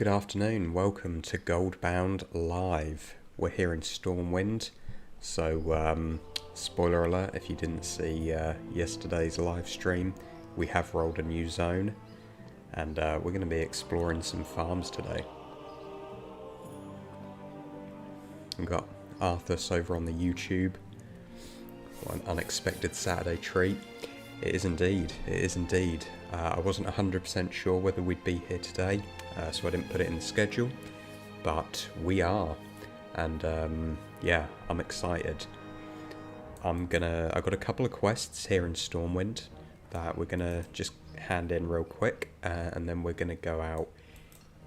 Good afternoon, welcome to Goldbound Live. We're here in Stormwind, so spoiler alert if you didn't see yesterday's live stream, we have rolled a new zone, and we're going to be exploring some farms today. We've got Arthas over on the YouTube. What an unexpected Saturday treat. It is indeed, it is indeed. I wasn't 100% sure whether we'd be here today, so I didn't put it in the schedule, but we are, and yeah, I'm excited. I've got a couple of quests here in Stormwind that we're gonna just hand in real quick, and then we're gonna go out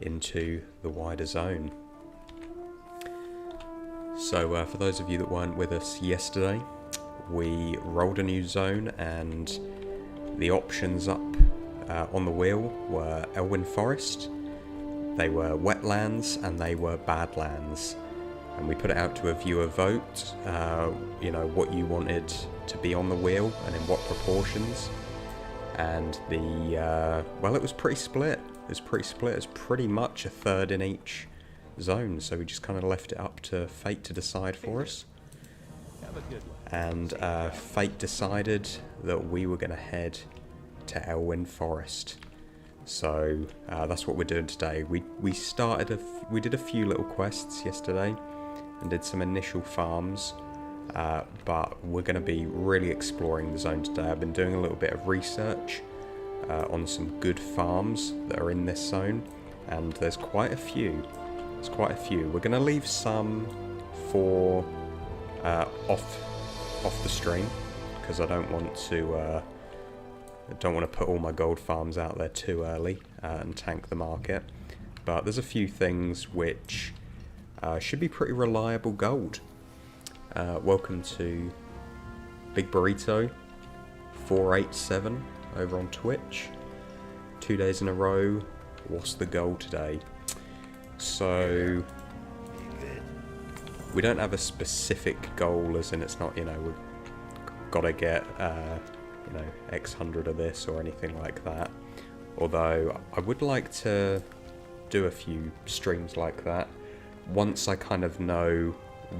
into the wider zone. So for those of you that weren't with us yesterday, we rolled a new zone, and the options up on the wheel were Elwyn Forest, they were wetlands, and they were badlands. And we put it out to a viewer vote, you know, what you wanted to be on the wheel and in what proportions. And well, it was pretty split. It was pretty much a third in each zone, so we just kind of left it up to fate to decide for us. And fate decided that we were going to head to Elwyn Forest. So that's what we're doing today. We did a few little quests yesterday and did some initial farms, but we're going to be really exploring the zone today. I've been doing a little bit of research on some good farms that are in this zone, and there's quite a few. We're going to leave some for off the stream, because I don't want to put all my gold farms out there too early and tank the market. But there's a few things which should be pretty reliable gold. Welcome to Big Burrito 487 over on Twitch. 2 days in a row. What's the goal today? So we don't have a specific goal, as in it's not, you know, we've got to get you know, X hundred of this or anything like that. Although I would like to do a few streams like that once I kind of know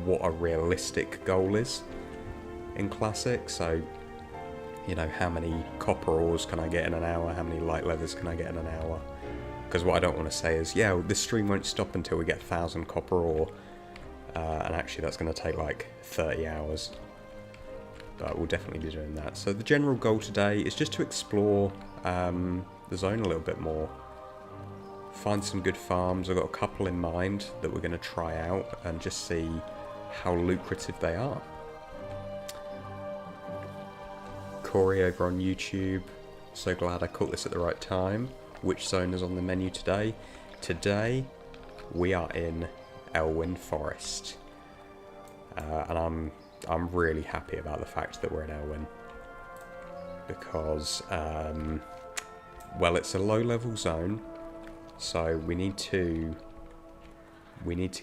what a realistic goal is in Classic. So, you know, how many copper ores can I get in an hour? How many light leathers can I get in an hour? Because what I don't want to say is, yeah, this stream won't stop until we get 1,000 copper ore. And actually that's going to take like 30 hours. But we'll definitely be doing that. So the general goal today is just to explore the zone a little bit more. Find some good farms. I've got a couple in mind that we're going to try out and just see how lucrative they are. Corey over on YouTube. So glad I caught this at the right time. Which zone is on the menu today? Today we are in Elwyn Forest. And I'm really happy about the fact that we're in Elwyn, because well, it's a low-level zone, so we need to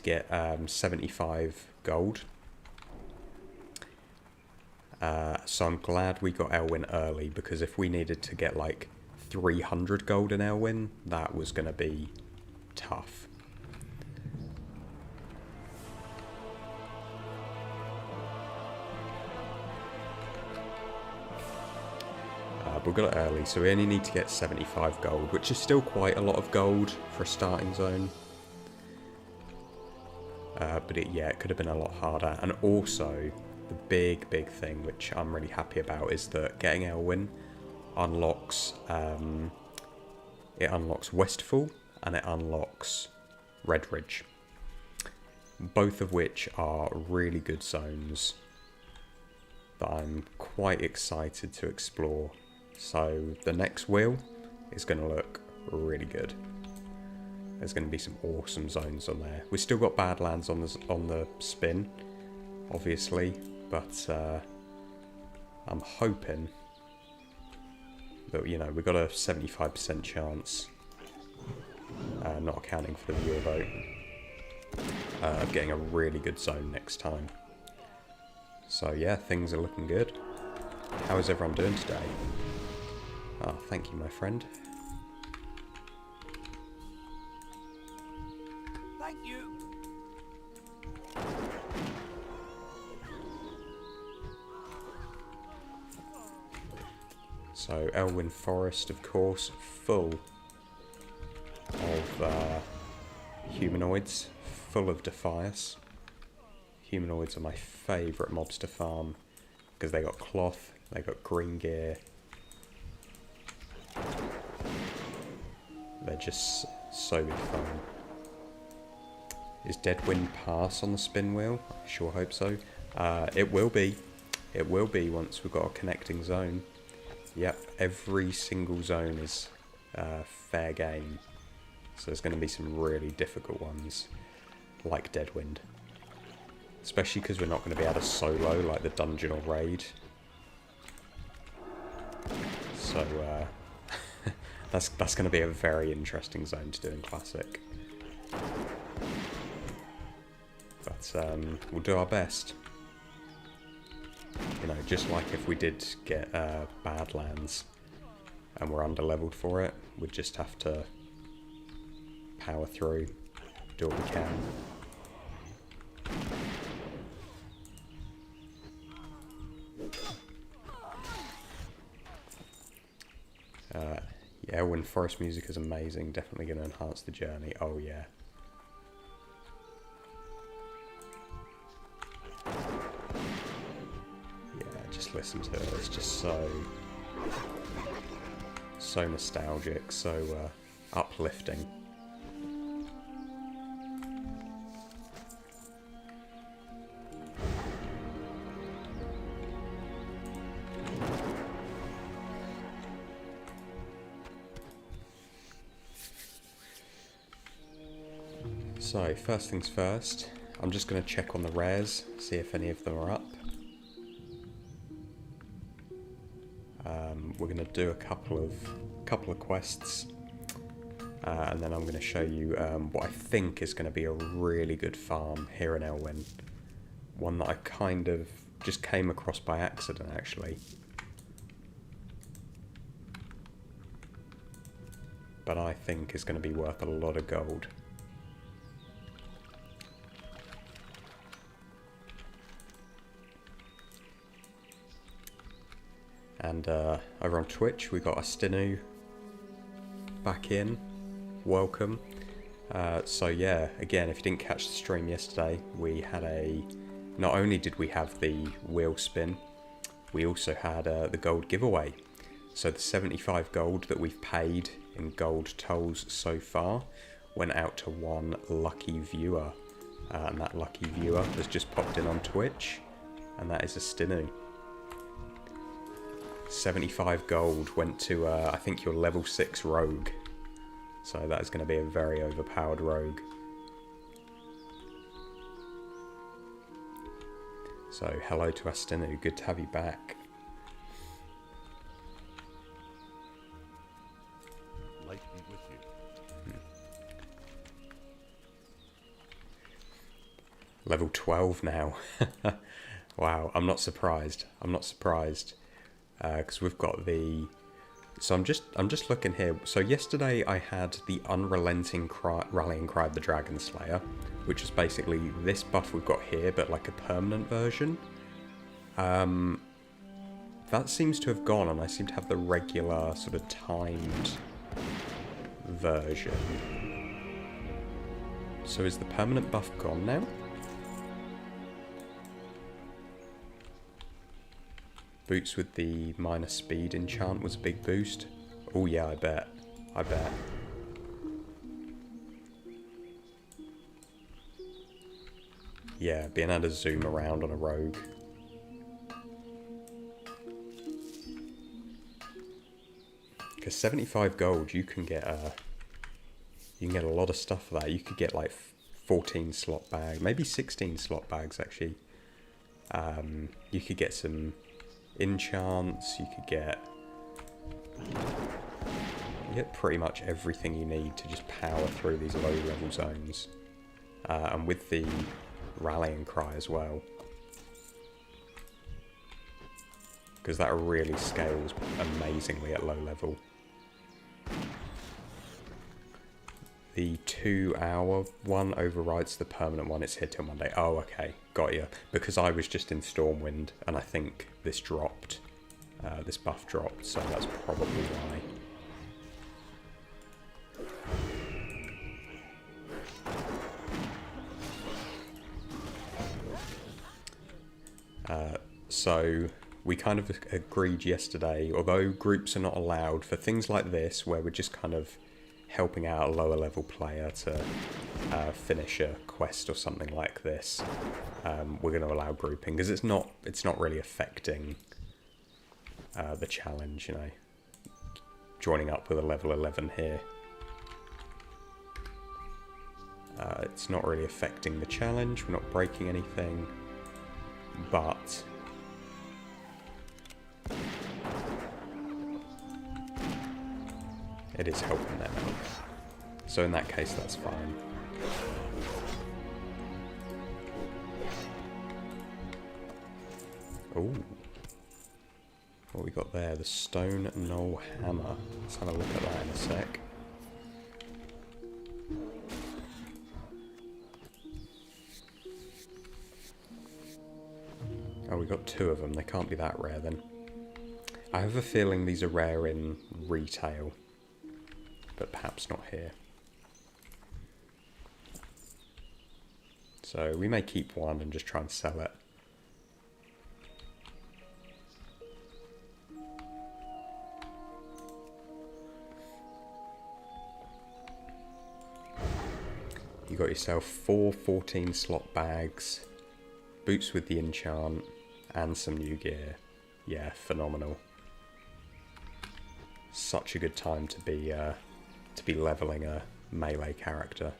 get 75 gold. So I'm glad we got Elwyn early, because if we needed to get like 300 gold in Elwyn, that was going to be tough. But we got it early, so we only need to get 75 gold, which is still quite a lot of gold for a starting zone. But it could have been a lot harder. And also, the big thing, which I'm really happy about, is that getting Elwyn unlocks, it unlocks Westfall and it unlocks Redridge. Both of which are really good zones that I'm quite excited to explore. So the next wheel is going to look really good. There's going to be some awesome zones on there. We've still got Badlands on the spin, obviously, but I'm hoping that, you know, we've got a 75% chance, not accounting for the viewer vote, of getting a really good zone next time. So yeah, things are looking good. How is everyone doing today? Oh, thank you, my friend. So Elwyn Forest, of course, full of humanoids, full of Defias. Humanoids are my favourite mobs to farm because they got cloth, they got green gear. They're just so good fun. Is Deadwind Pass on the spin wheel? I sure hope so. It will be. It will be once we've got a connecting zone. Yep, every single zone is fair game. So there's going to be some really difficult ones, like Deadwind. Especially because we're not going to be able to solo like the dungeon or raid. So that's going to be a very interesting zone to do in Classic. But we'll do our best. You know, just like if we did get Badlands and we're under-leveled for it, we'd just have to power through, do what we can. Yeah, when forest music is amazing, definitely going to enhance the journey. Oh yeah. Yeah, just listen to it. It's just so nostalgic, so uplifting. So, first things first, I'm just going to check on the rares, see if any of them are up. We're going to do a couple of quests, and then I'm going to show you what I think is going to be a really good farm here in Elwyn. One that I kind of just came across by accident, actually. But I think is going to be worth a lot of gold. And over on Twitch, we got Astinu back in. Welcome. So yeah, again, if you didn't catch the stream yesterday, we had not only did we have the wheel spin, we also had the gold giveaway. So the 75 gold that we've paid in gold tolls so far went out to one lucky viewer. And that lucky viewer has just popped in on Twitch, and that is Astinu. 75 gold went to, I think, your level 6 rogue. So that is going to be a very overpowered rogue. So hello to Astinu, good to have you back. Light be with you. Level 12 now. Wow, I'm not surprised. I'm not surprised. Because we've got the... So I'm just looking here. So yesterday I had the Unrelenting Rallying Cry of the Dragon Slayer, which is basically this buff we've got here, but like a permanent version. That seems to have gone, and I seem to have the regular sort of timed version. So is the permanent buff gone now? Boots with the minus speed enchant was a big boost. Oh yeah, I bet. I bet. Yeah, being able to zoom around on a rogue. Because 75 gold, you can get a lot of stuff for that. You could get like 14 slot bags, maybe 16 slot bags actually. You could get some enchants, you get pretty much everything you need to just power through these low level zones, and with the rallying cry as well, because that really scales amazingly at low level. The 2-hour one overrides the permanent one. It's here till Monday. Oh, okay. Got you. Because I was just in Stormwind, and I think this dropped this buff dropped, so that's probably why. So we kind of agreed yesterday, although groups are not allowed, for things like this where we're just kind of helping out a lower level player to finish a quest or something like this, we're going to allow grouping, because it's not really affecting the challenge, you know. Joining up with a level 11 here, it's not really affecting the challenge, we're not breaking anything, but it is helping them out. So in that case, that's fine. Ooh. What we got there? The Stone Knoll Hammer. Let's have a look at that in a sec. Oh, we got 2 of them. They can't be that rare then. I have a feeling these are rare in retail, but perhaps not here. So we may keep one and just try and sell it. You got yourself 4 14 slot bags, boots with the enchant, and some new gear. Yeah, phenomenal. Such a good time to be leveling a melee character.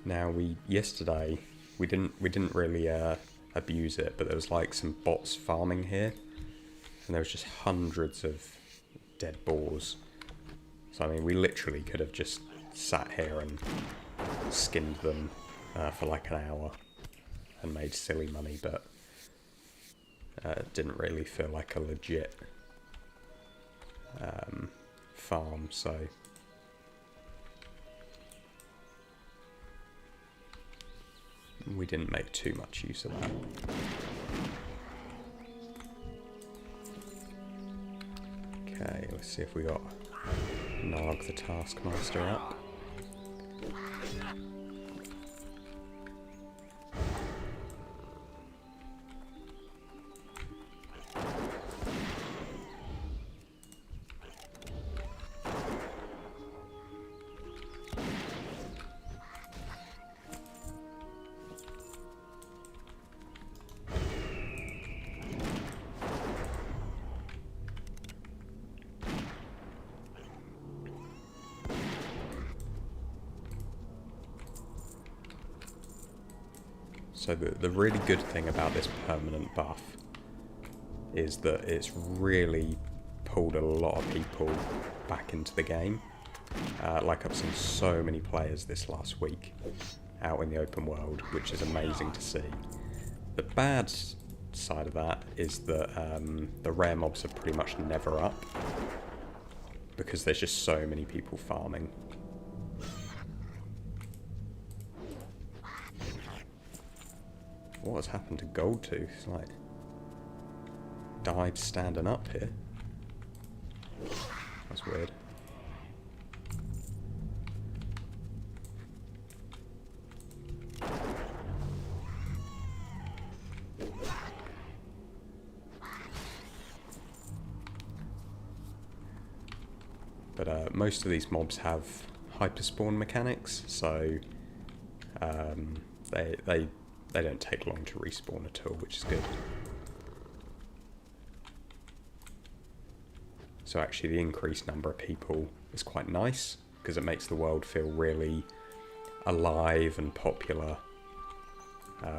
Now yesterday we didn't really abuse it, but there was like some bots farming here, and there was just hundreds of dead boars. So I mean, we literally could have just sat here and skinned them for like an hour and made silly money, but it didn't really feel like a legit farm, so we didn't make too much use of that. Okay, let's see if we got Narg the Taskmaster up. So the really good thing about this permanent buff is that it's really pulled a lot of people back into the game. Like I've seen so many players this last week out in the open world, which is amazing to see. The bad side of that is that the rare mobs are pretty much never up, because there's just so many people farming. What has happened to Goldtooth? He's like died standing up here. That's weird. But most of these mobs have hyperspawn mechanics, so they don't take long to respawn at all, which is good. So actually the increased number of people is quite nice, because it makes the world feel really alive and popular,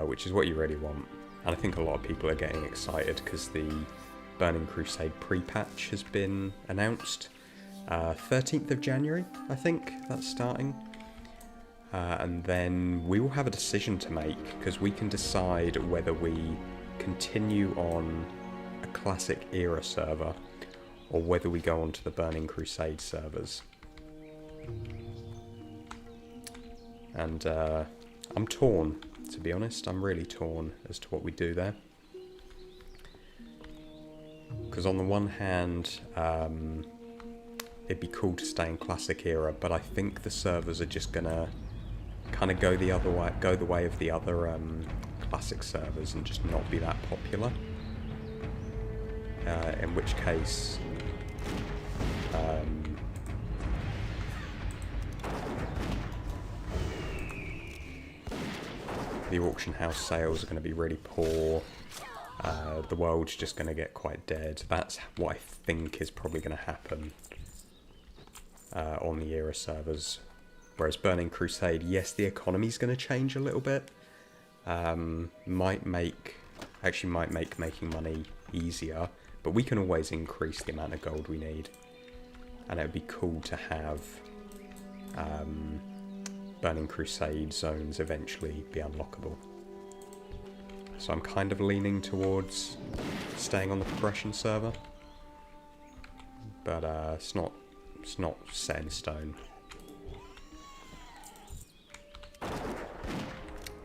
which is what you really want. And I think a lot of people are getting excited because the Burning Crusade pre-patch has been announced. 13th of January, I think, that's starting. And then we will have a decision to make, because we can decide whether we continue on a classic era server or whether we go on to the Burning Crusade servers. And I'm torn, to be honest. I'm really torn as to what we do there. Because on the one hand, it'd be cool to stay in classic era, but I think the servers are just gonna kind of go the way of the other classic servers and just not be that popular. In which case, the auction house sales are going to be really poor. The world's just going to get quite dead. That's what I think is probably going to happen on the era servers. Whereas Burning Crusade, yes, the economy's going to change a little bit. Might make making money easier, but we can always increase the amount of gold we need. And it would be cool to have Burning Crusade zones eventually be unlockable. So I'm kind of leaning towards staying on the progression server, but it's not set in stone.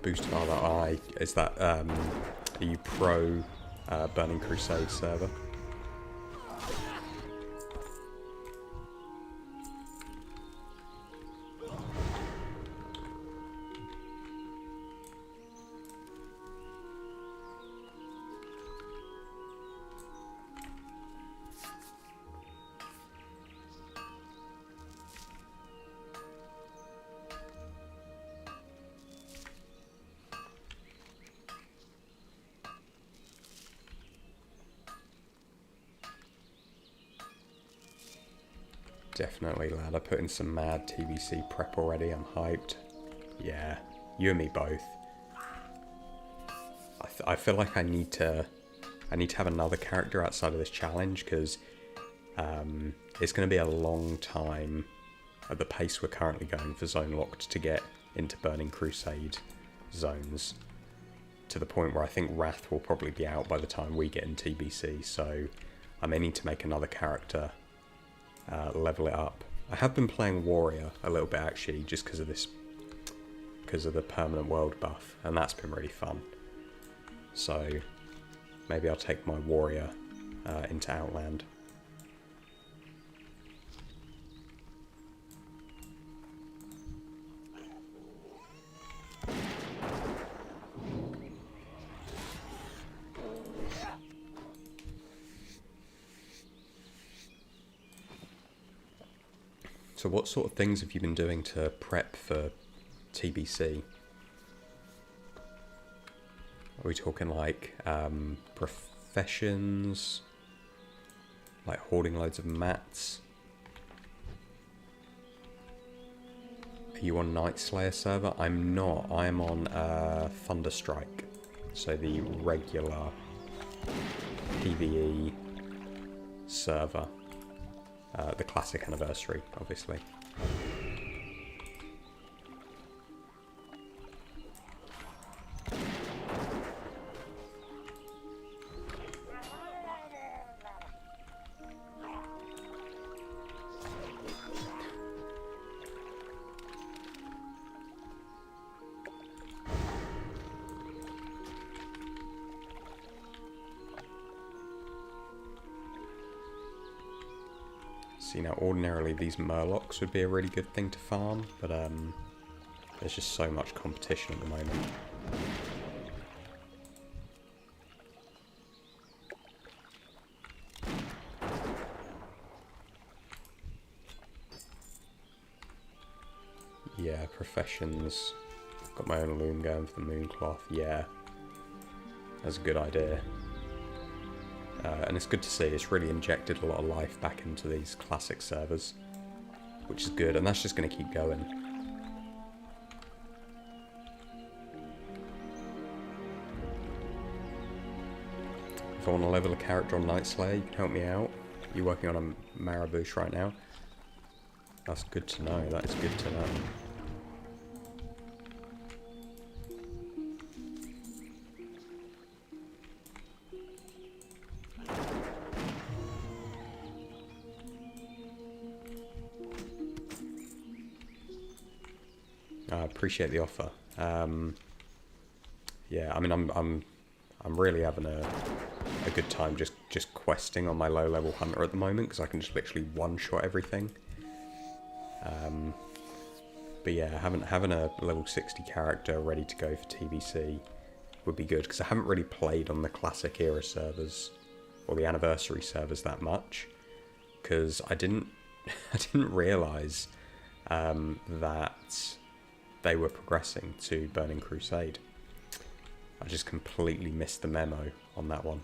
Boost of other eye, is that are you pro Burning Crusade server? Definitely, lad. I put in some mad TBC prep already. I'm hyped. Yeah, you and me both. I feel like I need to have another character outside of this challenge because it's going to be a long time at the pace we're currently going for Zone Locked to get into Burning Crusade zones, to the point where I think Wrath will probably be out by the time we get in TBC. So I may need to make another character. Level it up. I have been playing Warrior a little bit actually, just because of the permanent world buff, and that's been really fun. So maybe I'll take my Warrior into Outland. So what sort of things have you been doing to prep for TBC? Are we talking like professions? Like hoarding loads of mats? Are you on Night Slayer server? I'm not. I'm on Thunderstrike. So the regular PvE server. The classic anniversary, obviously. See, now ordinarily these Murlocs would be a really good thing to farm, but there's just so much competition at the moment. Yeah, professions. Got my own loom going for the Mooncloth. Yeah, that's a good idea. And it's good to see, it's really injected a lot of life back into these classic servers, which is good, and that's just going to keep going. If I want to level a character on Night Slayer, you can help me out. You're working on a Marabouche right now. That's good to know, that is good to know. appreciate the offer. Yeah, I mean, I'm really having a good time just questing on my low-level hunter at the moment, because I can just literally one-shot everything. But yeah, having a level 60 character ready to go for TBC would be good, because I haven't really played on the classic era servers or the anniversary servers that much, because I didn't realise that they were progressing to Burning Crusade. I just completely missed the memo on that one.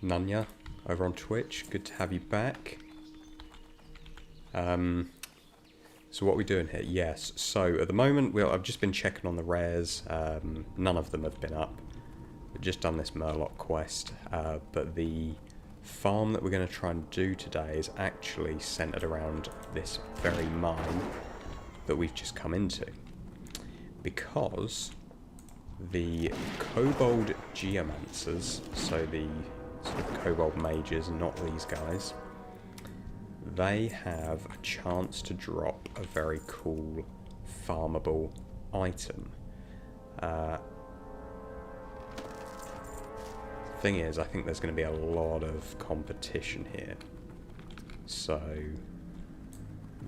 Nunya, over on Twitch, good to have you back. So what are we doing here? Yes, so at the moment, I've just been checking on the rares. None of them have been up. We've just done this Murloc quest, but the farm that we're going to try and do today is actually centered around this very mine that we've just come into. Because the Kobold Geomancers, so the sort of Kobold mages, not these guys, they have a chance to drop a very cool farmable item. Thing is, I think there's going to be a lot of competition here, so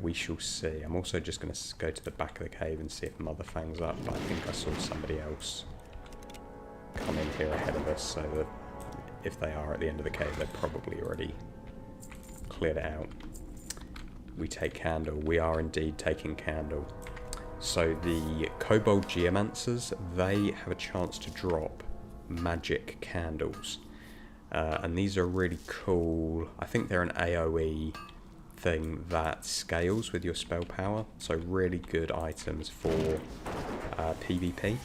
we shall see. I'm also just going to go to the back of the cave and see if Mother Fang's up, but I think I saw somebody else come in here ahead of us, so that if they are at the end of the cave, they've probably already cleared it out. We take Candle. We are indeed taking Candle. So the Kobold Geomancers, they have a chance to drop magic candles. And these are really cool. I think they're an AoE thing that scales with your spell power. So really good items for PvP.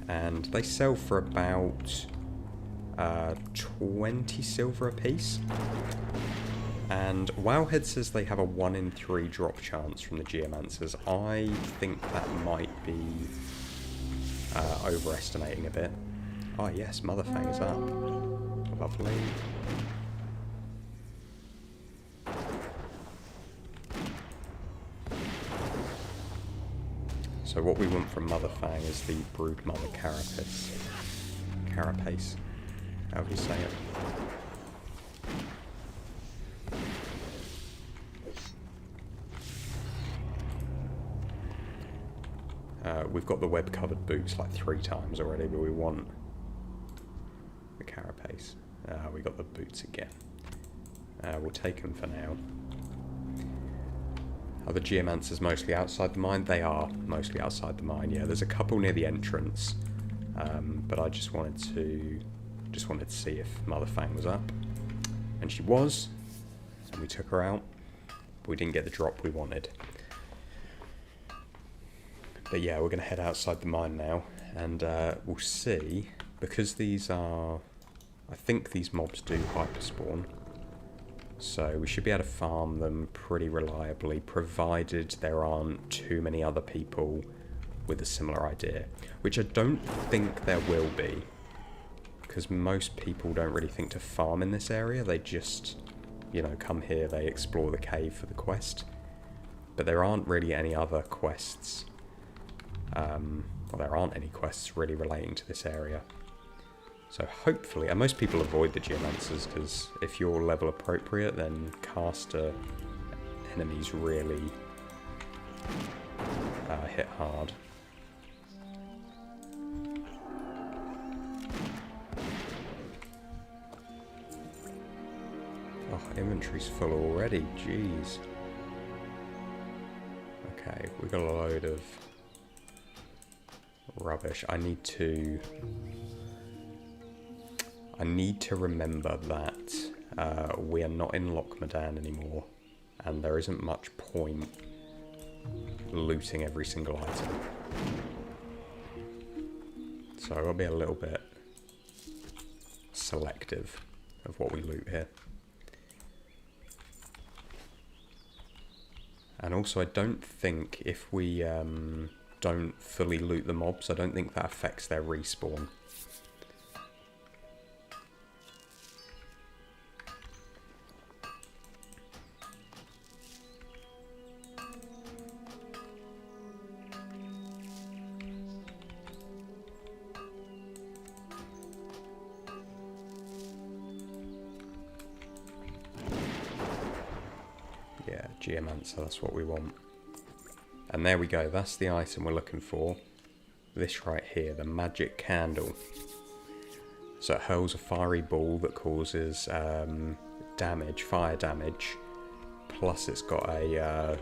And they sell for about 20 silver a piece. And Wowhead says they have a 1 in 3 drop chance from the Geomancers. I think that might be overestimating a bit. Oh yes, Mother Fang is up. Lovely. So what we want from Mother Fang is the Brood Mother Carapace. Carapace. How do you say it? We've got the web-covered boots like 3 times already, but we want the carapace. We got the boots again. We'll take them for now. Are the Geomancers mostly outside the mine? They are mostly outside the mine, yeah. There's a couple near the entrance, but I just wanted to see if Mother Fang was up. And she was, and we took her out. But we didn't get the drop we wanted. But yeah, we're going to head outside the mine now, and we'll see, because these are, I think these mobs do hyperspawn, so we should be able to farm them pretty reliably, provided there aren't too many other people with a similar idea, which I don't think there will be, because most people don't really think to farm in this area. They just, you know, come here, they explore the cave for the quest, but there aren't really any other quests. Well, there aren't any quests really relating to this area. So hopefully, and most people avoid the Geomancers, because if you're level appropriate, then caster enemies really hit hard. Oh, inventory's full already, jeez. Okay, we've got a load of rubbish. I need to remember that we are not in Lochmadan anymore, and there isn't much point looting every single item. So I'll be a little bit selective of what we loot here. And also I don't think if we don't fully loot the mobs, I don't think that affects their respawn. Yeah, Geomancer, that's what we want. And there we go, that's the item we're looking for. This right here, the magic candle. So it hurls a fiery ball that causes damage, fire damage, plus it's got a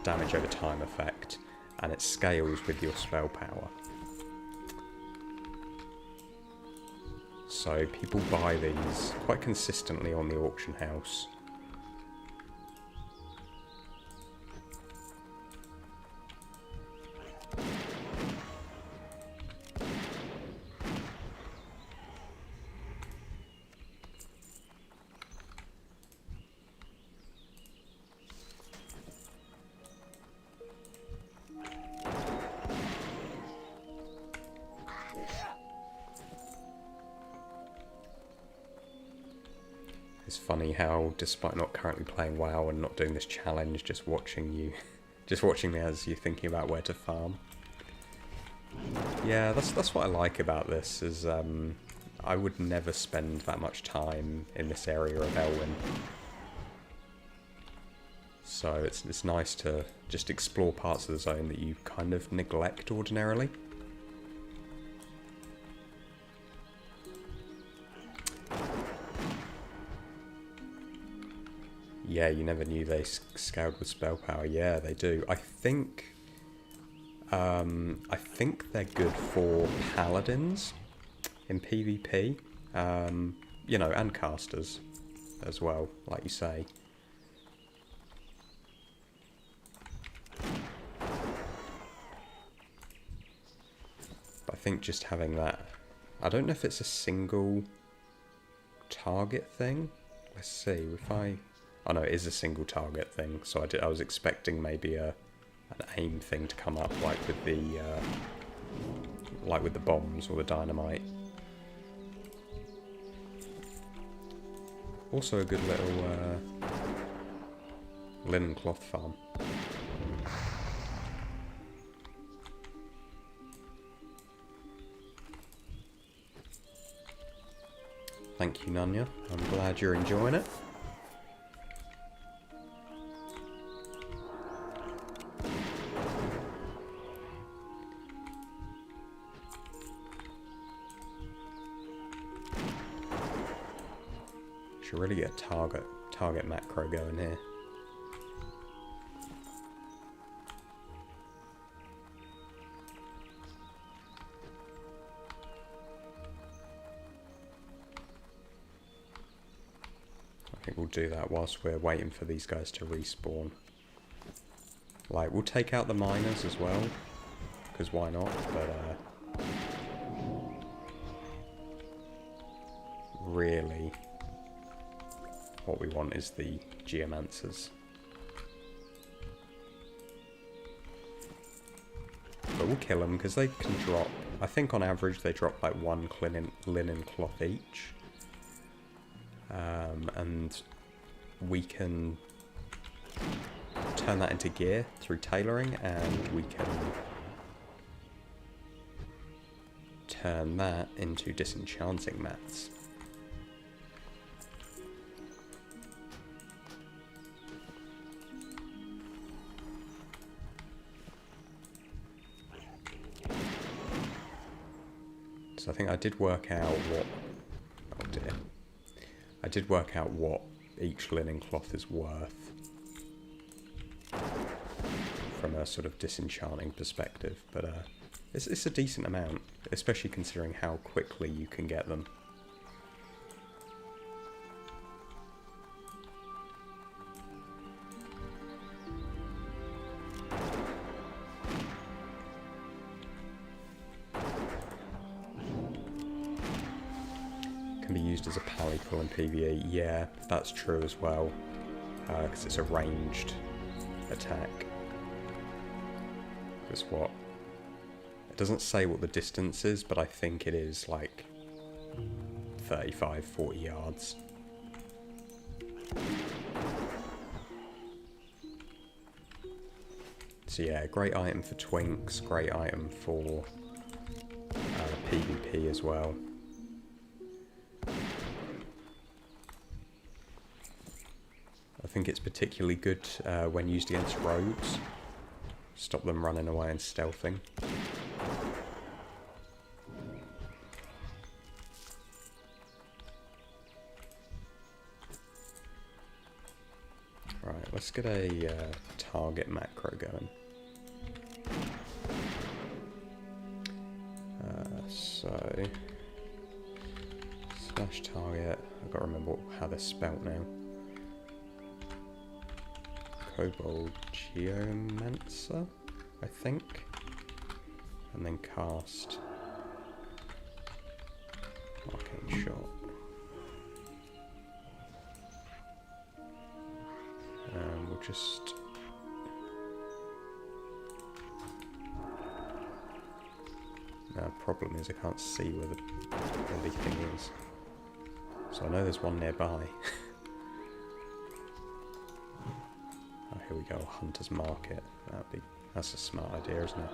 damage over time effect, and it scales with your spell power. So people buy these quite consistently on the auction house. It's funny how, despite not currently playing WoW and not doing this challenge, just watching me as you're thinking about where to farm. Yeah, that's what I like about this, is I would never spend that much time in this area of Elwyn. So it's nice to just explore parts of the zone that you kind of neglect ordinarily. Yeah, you never knew they scaled with spell power. Yeah, they do. I think they're good for paladins in PvP. You know, and casters as well, like you say. But I think just having that, I don't know if it's a single target thing. Let's see if I. Oh no, it is a single target thing, so I was expecting maybe an aim thing to come up, like with the bombs or the dynamite. Also a good little linen cloth farm. Thank you, Nanya. I'm glad you're enjoying it. Should really get a target macro going here. I think we'll do that whilst we're waiting for these guys to respawn. Like, we'll take out the miners as well, because why not, but really what we want is the geomancers. But we'll kill them because they can drop, I think on average they drop like one linen cloth each. And we can turn that into gear through tailoring, and we can turn that into disenchanting mats. So I think I did work out what... Oh dear. I did work out what each linen cloth is worth from a sort of disenchanting perspective, but it's a decent amount, especially considering how quickly you can get them. Can be used as a pally pull in PvE. Yeah, that's true as well, because it's a ranged attack. Because what? It doesn't say what the distance is, but I think it is like 35, 40 yards. So yeah, great item for twinks, great item for PvP as well. I think it's particularly good when used against rogues. Stop them running away and stealthing. Right, let's get a target macro going. So, slash target, I've got to remember how they're spelt now. Kobold Geomancer, I think. And then cast Arcane Shot. And we'll just... Now, the problem is I can't see where the bloody thing is. So I know there's one nearby. Oh, here we go, Hunter's Market. That's a smart idea, isn't it?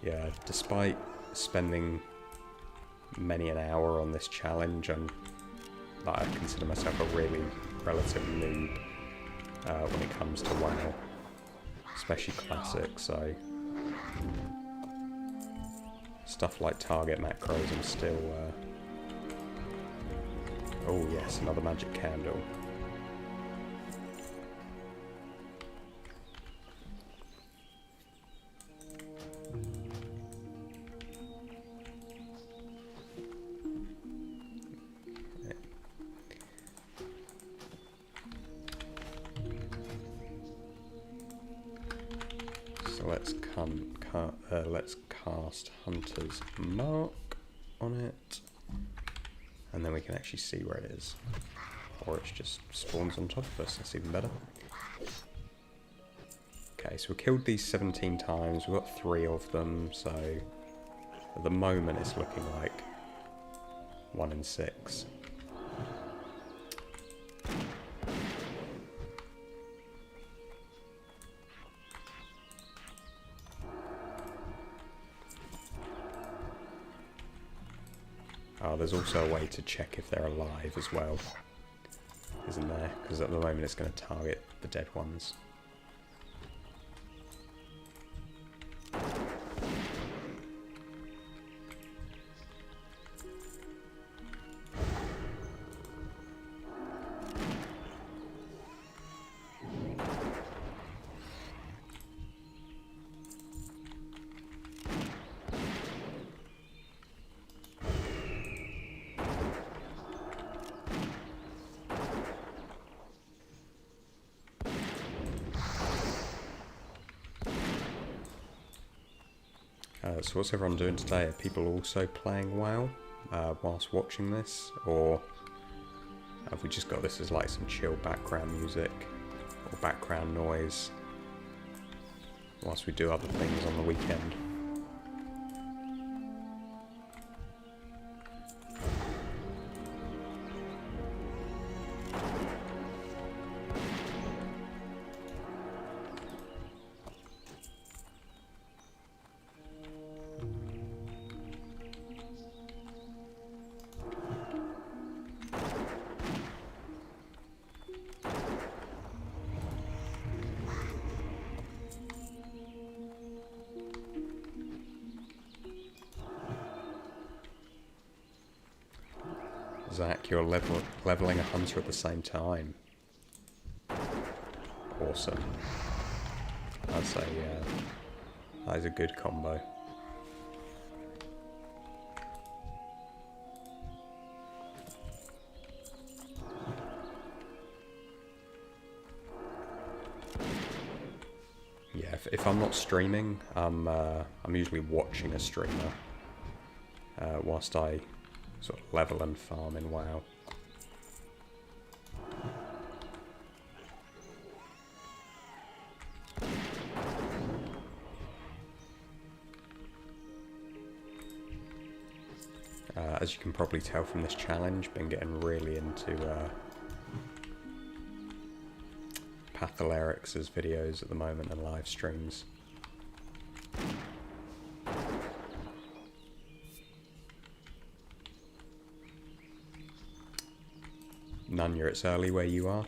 Yeah, despite spending many an hour on this challenge, I consider myself a really relative noob when it comes to WoW, especially Classic, so stuff like target macros I'm still... Oh yes, another magic candle. Let's cast Hunter's Mark on it, and then we can actually see where it is. Or it just spawns on top of us, that's even better. Okay, so we killed these 17 times, we've got 3 of them, so at the moment it's looking like 1 in 6. There's also a way to check if they're alive as well, isn't there? Because at the moment it's going to target the dead ones. So what's everyone doing today? Are people also playing WoW whilst watching this? Or have we just got this as like some chill background music or background noise whilst we do other things on the weekend? Zach, you're leveling a hunter at the same time. Awesome. That is a good combo. Yeah, if I'm not streaming, I'm usually watching a streamer whilst I sort of level and farm in WoW. As you can probably tell from this challenge, been getting really into Pathalerix's videos at the moment and live streams. Nunya, it's early where you are.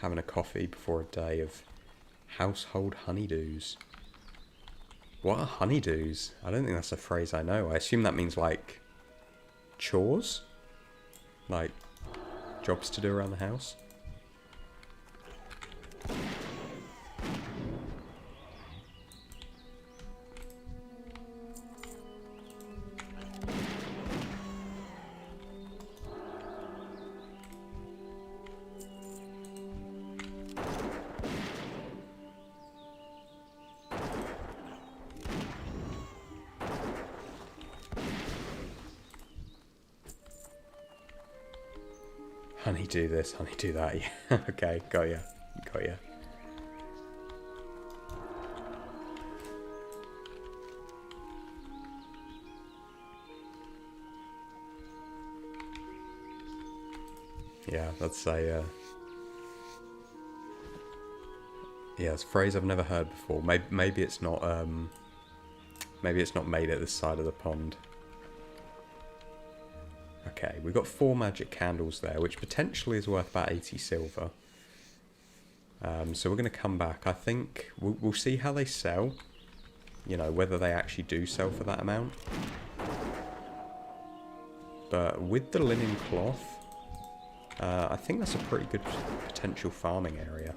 Having a coffee before a day of household honeydews. What are honeydews? I don't think that's a phrase I know. I assume that means like chores? Like jobs to do around the house? Honey do this, honey do that. Yeah. Okay, got ya. Got ya. Yeah, that's a yeah, it's a phrase I've never heard before. Maybe it's not maybe it's not made at this side of the pond. Okay, we've got 4 magic candles there, which potentially is worth about 80 silver. So we're going to come back. I think we'll see how they sell. You know, whether they actually do sell for that amount. But with the linen cloth, I think that's a pretty good potential farming area.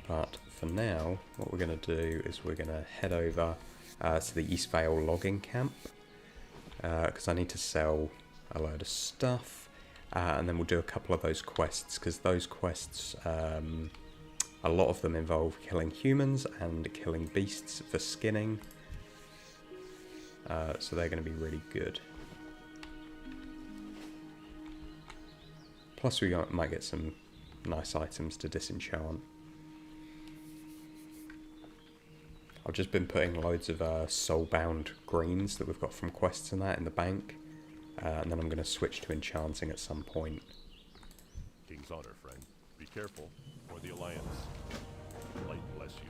But for now, what we're going to do is we're going to head over to the East Vale logging camp. Because I need to sell a load of stuff. And then we'll do a couple of those quests. Because those quests, a lot of them involve killing humans and killing beasts for skinning. So they're going to be really good. Plus we might get some nice items to disenchant. I've just been putting loads of soulbound greens that we've got from quests and that in the bank. And then I'm going to switch to enchanting at some point. King's honor, friend. Be careful, or the Alliance. Light bless you.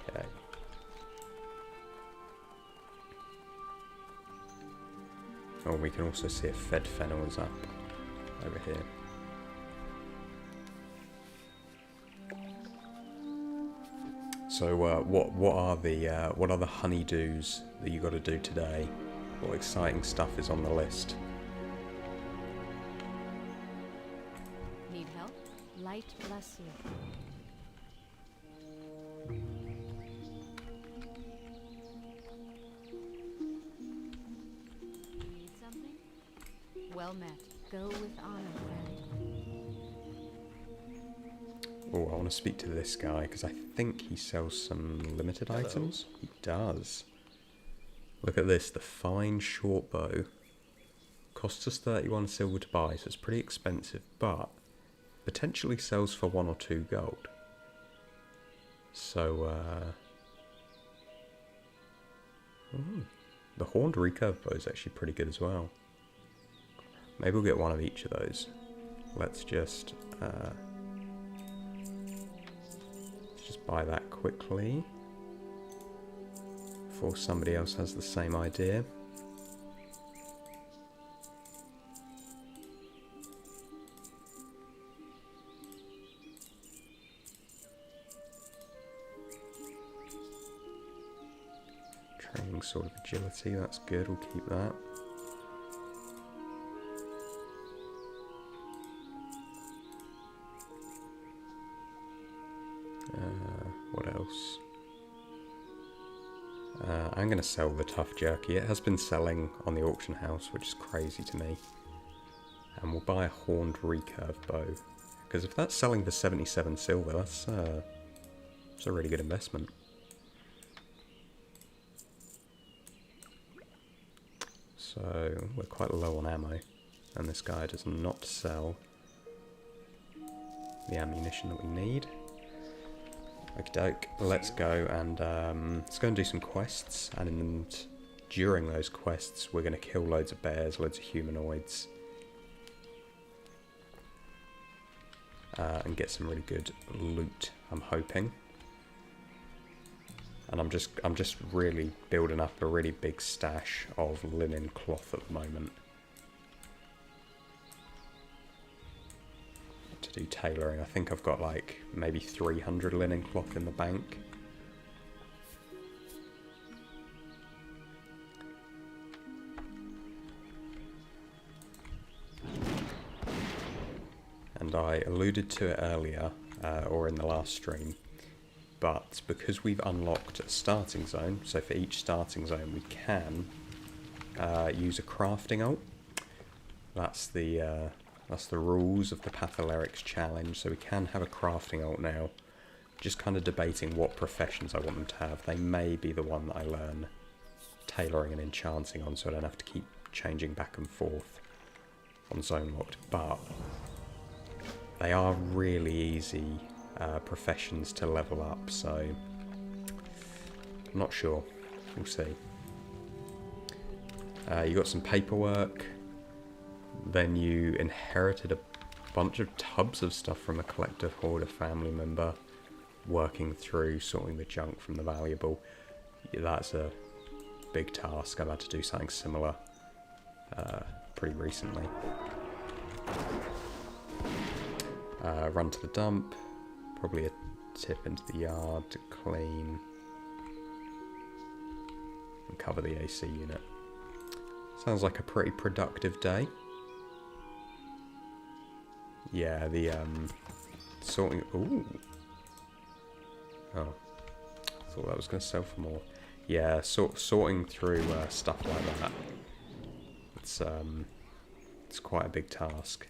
Okay. Oh, we can also see if Fed Fennel is up over here. So what are the honeydews that you got to do today? What exciting stuff is on the list? Need help? Light bless you. Need something? Well met. Go with honor, friend. Oh, I want to speak to this guy because I think he sells some limited items. He does. Look at this, the fine short bow. Costs us 31 silver to buy, so it's pretty expensive, but potentially sells for 1 or 2 gold. So, the horned recurve bow is actually pretty good as well. Maybe we'll get one of each of those. Let's just buy that quickly before somebody else has the same idea. Training sort of agility, that's good, we'll keep that. What else? I'm going to sell the tough jerky. It has been selling on the auction house, which is crazy to me. And we'll buy a horned recurve bow. Because if that's selling for 77 silver, that's a really good investment. So we're quite low on ammo. And this guy does not sell the ammunition that we need. Okie doke, let's go and do some quests, and during those quests we're going to kill loads of bears, loads of humanoids, and get some really good loot, I'm hoping. And I'm just really building up a really big stash of linen cloth at the moment to do tailoring. I think I've got like maybe 300 linen cloth in the bank. And I alluded to it earlier, or in the last stream, but because we've unlocked a starting zone, so for each starting zone we can use a crafting ult. That's the rules of the Patholerics challenge, so we can have a crafting ult now. Just kind of debating what professions I want them to have. They may be the one that I learn tailoring and enchanting on, so I don't have to keep changing back and forth on Zone Locked, but they are really easy professions to level up, so I'm not sure. We'll see. You got some paperwork. Then you inherited a bunch of tubs of stuff from a collective hoarder family member, working through sorting the junk from the valuable. Yeah, that's a big task. I've had to do something similar pretty recently. Run to the dump, probably a tip into the yard to clean and cover the AC unit. Sounds like a pretty productive day. Yeah, the sorting. Ooh. Oh, thought that was going to sell for more. Yeah, sorting through stuff like that. It's quite a big task.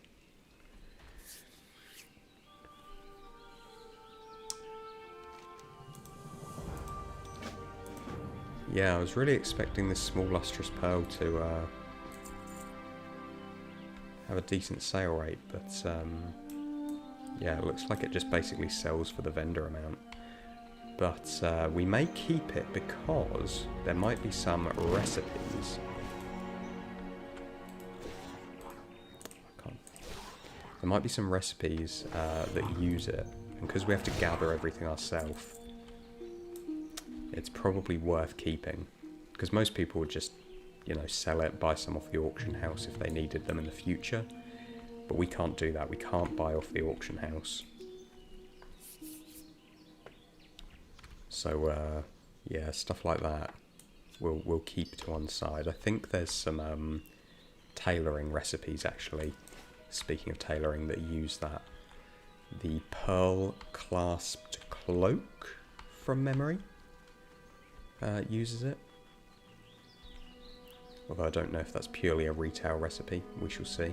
Yeah, I was really expecting this small lustrous pearl to have a decent sale rate, but yeah, it looks like it just basically sells for the vendor amount. But we may keep it because there might be some recipes. There might be some recipes that use it, and because we have to gather everything ourselves, it's probably worth keeping. Because most people would just, you know, sell it, buy some off the auction house if they needed them in the future. But we can't do that. We can't buy off the auction house. So, yeah, stuff like that we'll keep to one side. I think there's some tailoring recipes, actually, speaking of tailoring, that use that. The pearl clasped cloak, from memory, uses it. Although I don't know if that's purely a retail recipe. We shall see.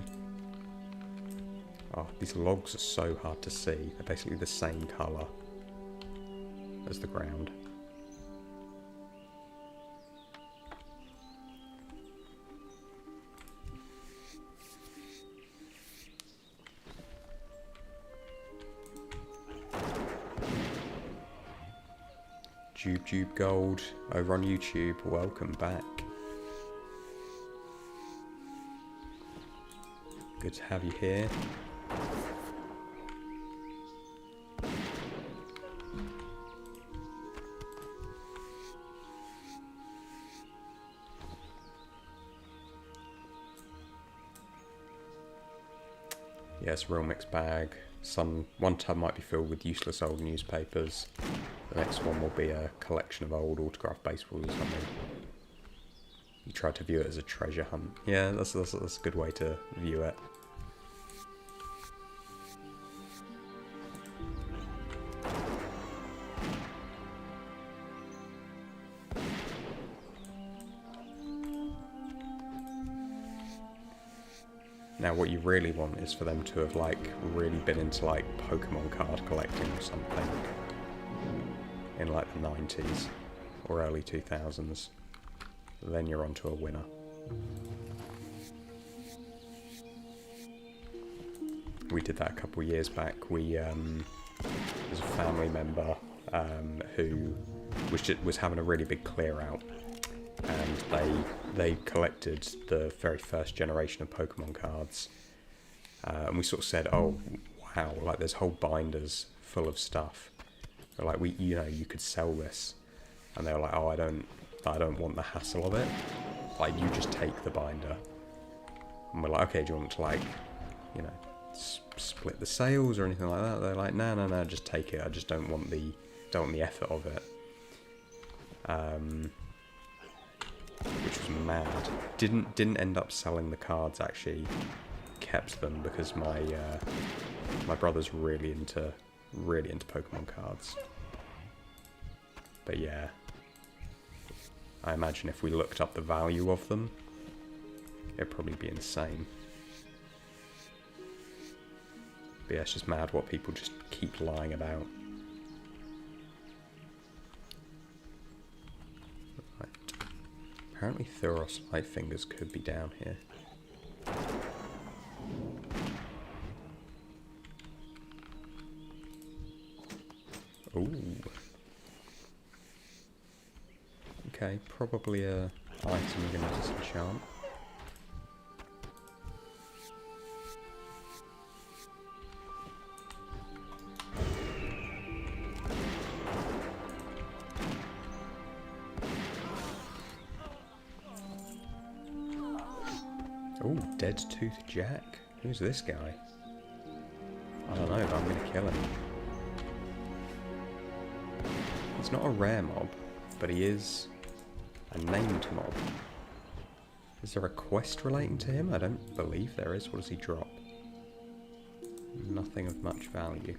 Oh, these logs are so hard to see. They're basically the same colour as the ground. Jube Gold over on YouTube, welcome back. Good to have you here. Yes, real mixed bag. One tub might be filled with useless old newspapers. The next one will be a collection of old autographed baseballs or something. You try to view it as a treasure hunt. Yeah, that's a good way to view it. Now what you really want is for them to have like really been into like Pokemon card collecting or something in like the 90s or early 2000s. Then you're onto a winner. We did that a couple of years back. We there's a family member who was having a really big clear out, and they collected the very first generation of Pokemon cards, and we sort of said, oh wow, like there's whole binders full of stuff, like you could sell this, and they were like, oh I don't want the hassle of it, like you just take the binder. And we're like, okay, do you want to like split the sales or anything like that? They're like, no, just take it. I just don't want the effort of it. Which was mad. Didn't end up selling the cards. Actually, kept them because my brother's really into Pokemon cards. But yeah, I imagine if we looked up the value of them, it'd probably be insane. But yeah, it's just mad what people just keep lying about. Right. Apparently Thuros Lightfingers could be down here. Ooh. Okay, probably a item we're going to disenchant. Ooh, Dead Tooth Jack. Who's this guy? I don't know, but I'm going to kill him. He's not a rare mob, but he is a named mob. Is there a quest relating to him? I don't believe there is. What does he drop? Nothing of much value.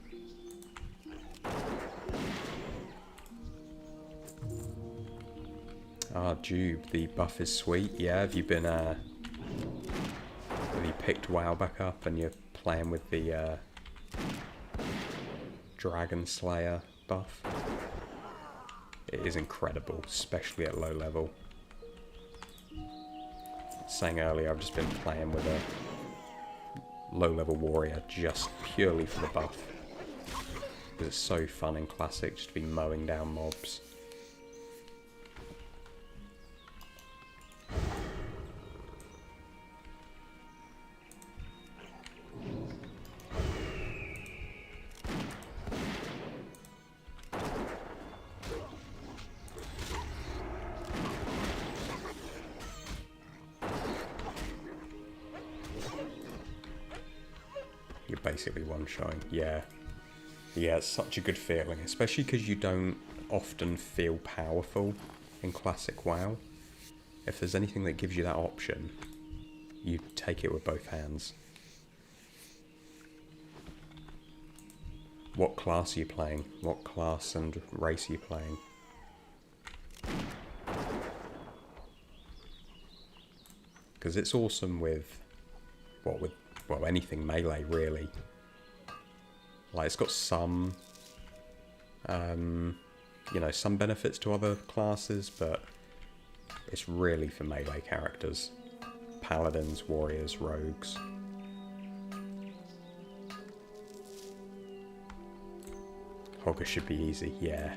Ah, Jube, the buff is sweet. Yeah, have you been, have you picked WoW back up and you're playing with the, Dragon Slayer buff? It is incredible, especially at low level. Saying earlier, I've just been playing with a low-level warrior just purely for the buff. Because it's so fun in Classic just to be mowing down mobs. You're basically one-shotting. Yeah, it's such a good feeling, especially because you don't often feel powerful in Classic WoW. If there's anything that gives you that option, you take it with both hands. What class are you playing? What class and race are you playing? Because it's awesome with anything melee, really. Like, it's got some, some benefits to other classes, but it's really for melee characters. Paladins, warriors, rogues. Hogger should be easy, yeah.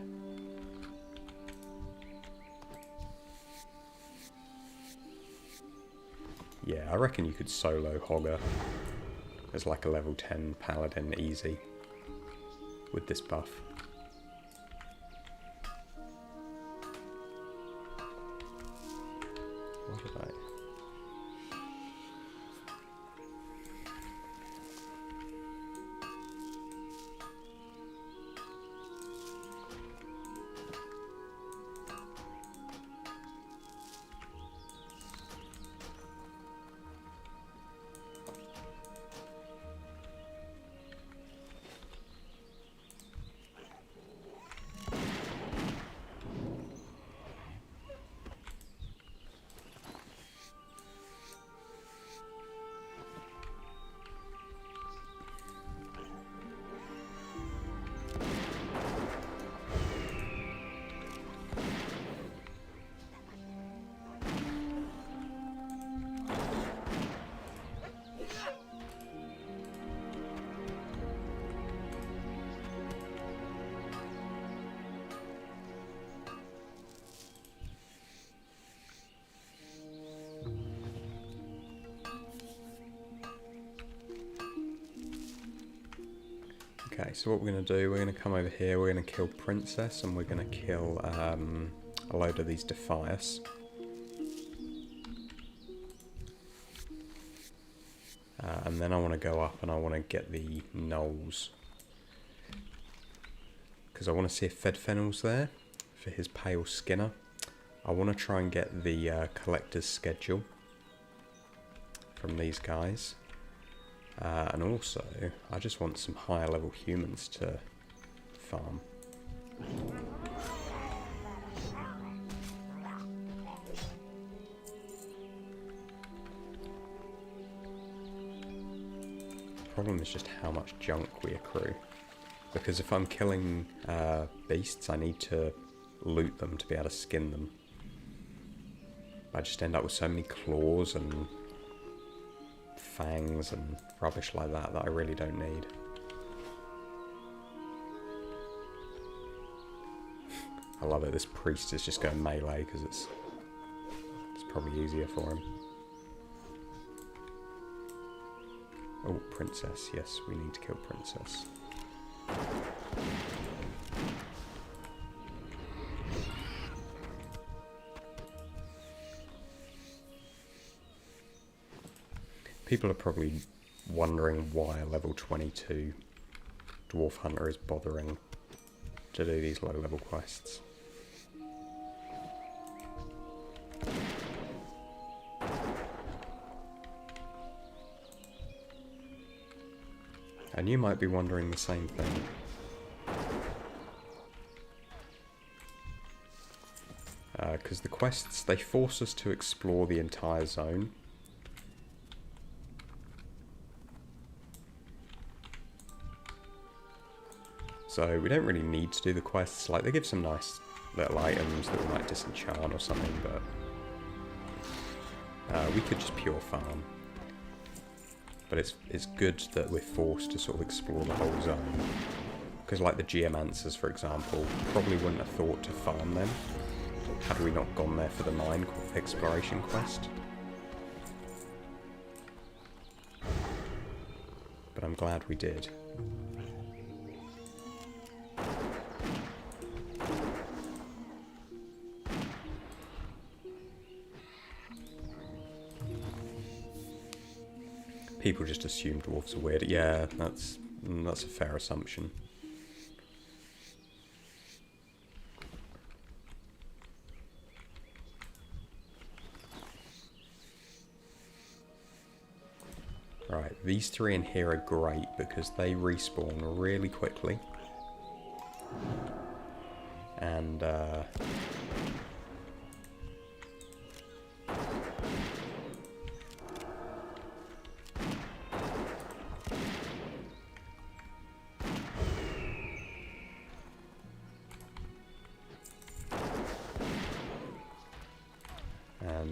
Yeah, I reckon you could solo Hogger as like a level 10 paladin easy with this buff. What did I... Okay, so what we're going to do, we're going to come over here, we're going to kill Princess, and we're going to kill a load of these Defias. And then I want to go up and I want to get the Gnolls. Because I want to see if Fedfennel's there for his Pale Skinner. I want to try and get the collector's schedule from these guys. And also, I just want some higher level humans to farm. The problem is just how much junk we accrue. Because if I'm killing beasts, I need to loot them to be able to skin them. I just end up with so many claws and fangs and rubbish like that that I really don't need. I love it, this priest is just going melee because it's probably easier for him. Oh, Princess, yes, we need to kill Princess. People are probably wondering why a level 22 Dwarf Hunter is bothering to do these low level quests. And you might be wondering the same thing. Because the quests, they force us to explore the entire zone. So we don't really need to do the quests. Like, they give some nice little items that we might disenchant or something, but we could just pure farm. But it's good that we're forced to sort of explore the whole zone. Because like the Geomancers, for example, probably wouldn't have thought to farm them had we not gone there for the mine exploration quest. But I'm glad we did. People just assume dwarves are weird. Yeah, that's a fair assumption. Right, these three in here are great because they respawn really quickly. And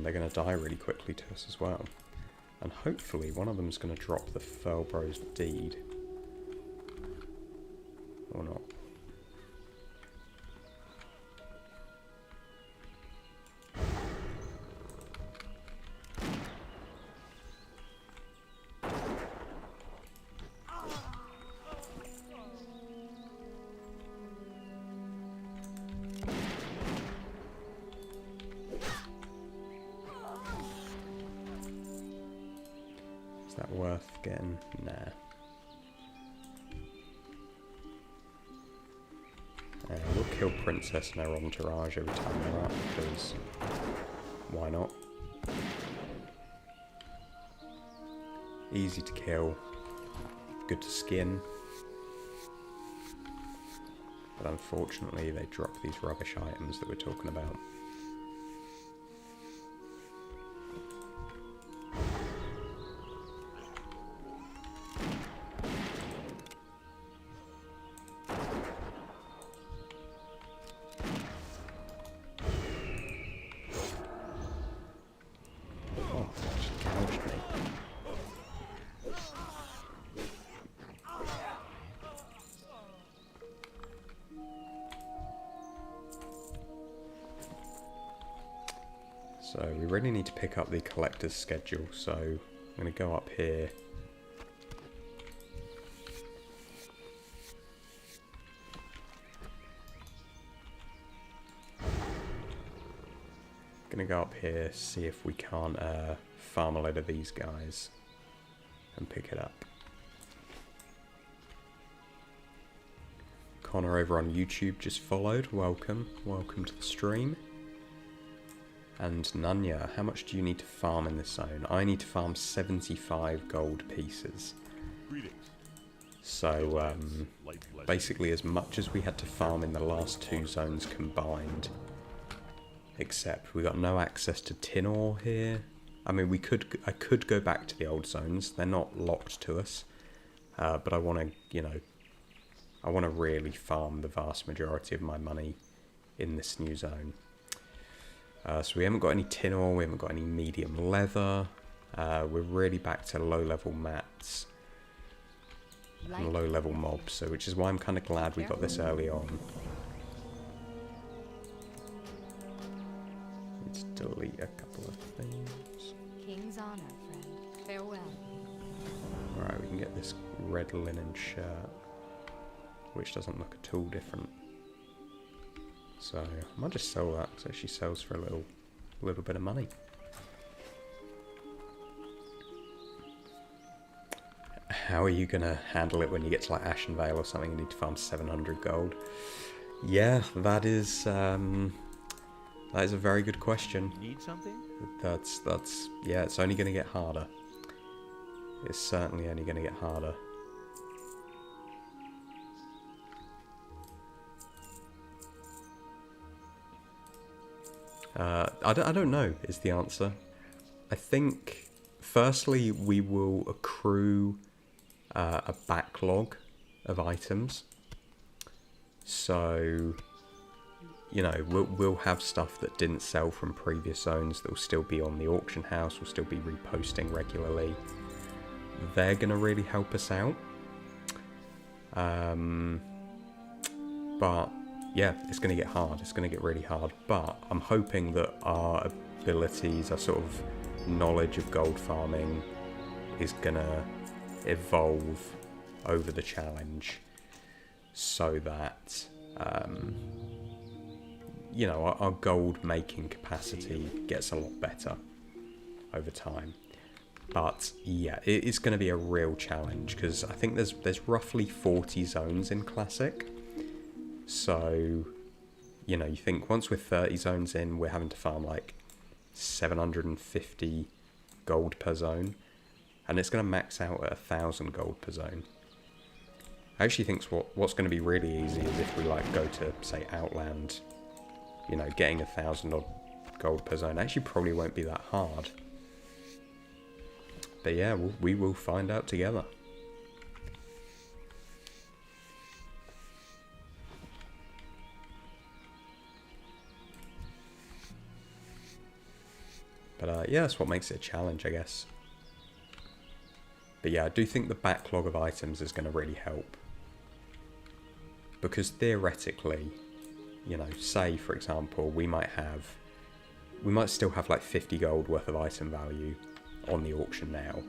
they're going to die really quickly to us as well. And hopefully one of them's going to drop the Furlbro's Deed. Or not. Is that worth getting? Nah. We'll kill Princess and her entourage every time they're up, because why not? Easy to kill, good to skin, but unfortunately they drop these rubbish items that we're talking about. So we really need to pick up the collector's schedule, so I'm going to go up here. Gonna go up here, see if we can't farm a load of these guys and pick it up. Connor over on YouTube just followed. Welcome. Welcome to the stream. And Nanya, how much do you need to farm in this zone? I need to farm 75 gold pieces. Greetings. So, basically as much as we had to farm in the last 2 zones combined. Except we got no access to tin ore here. I mean, I could go back to the old zones. They're not locked to us. But I want to, you know, I want to really farm the vast majority of my money in this new zone. So we haven't got any tin ore, we haven't got any medium leather. We're really back to low-level mats and low-level mobs, so which is why I'm kind of glad we got this early on. Let's delete a couple of things. King's honor, friend. Farewell. Alright, we can get this red linen shirt, which doesn't look at all different. So I might just sell that, so she sells for a little bit of money. How are you gonna handle it when you get to like Ashenvale or something and need to farm 700 gold? Yeah, that is a very good question. Need something? That's yeah, it's only gonna get harder. It's certainly only gonna get harder. I don't know is the answer. I think firstly we will accrue a backlog of items. So, you know, we'll have stuff that didn't sell from previous zones that will still be on the auction house, will still be reposting regularly. They're going to really help us out. But yeah, it's going to get hard. It's going to get really hard. But I'm hoping that our abilities, our sort of knowledge of gold farming is going to evolve over the challenge so that, you know, our gold making capacity gets a lot better over time. But yeah, it's going to be a real challenge because I think there's roughly 40 zones in Classic. So, you know, you think once we're 30 zones in, we're having to farm like 750 gold per zone. And it's going to max out at 1,000 gold per zone. I actually think what's going to be really easy is if we like go to, say, Outland, you know, getting 1,000 odd gold per zone actually probably won't be that hard. But yeah, we will find out together. But yeah, that's what makes it a challenge, I guess. But yeah, I do think the backlog of items is going to really help. Because theoretically, you know, say for example, we might still have like 50 gold worth of item value on the auction now,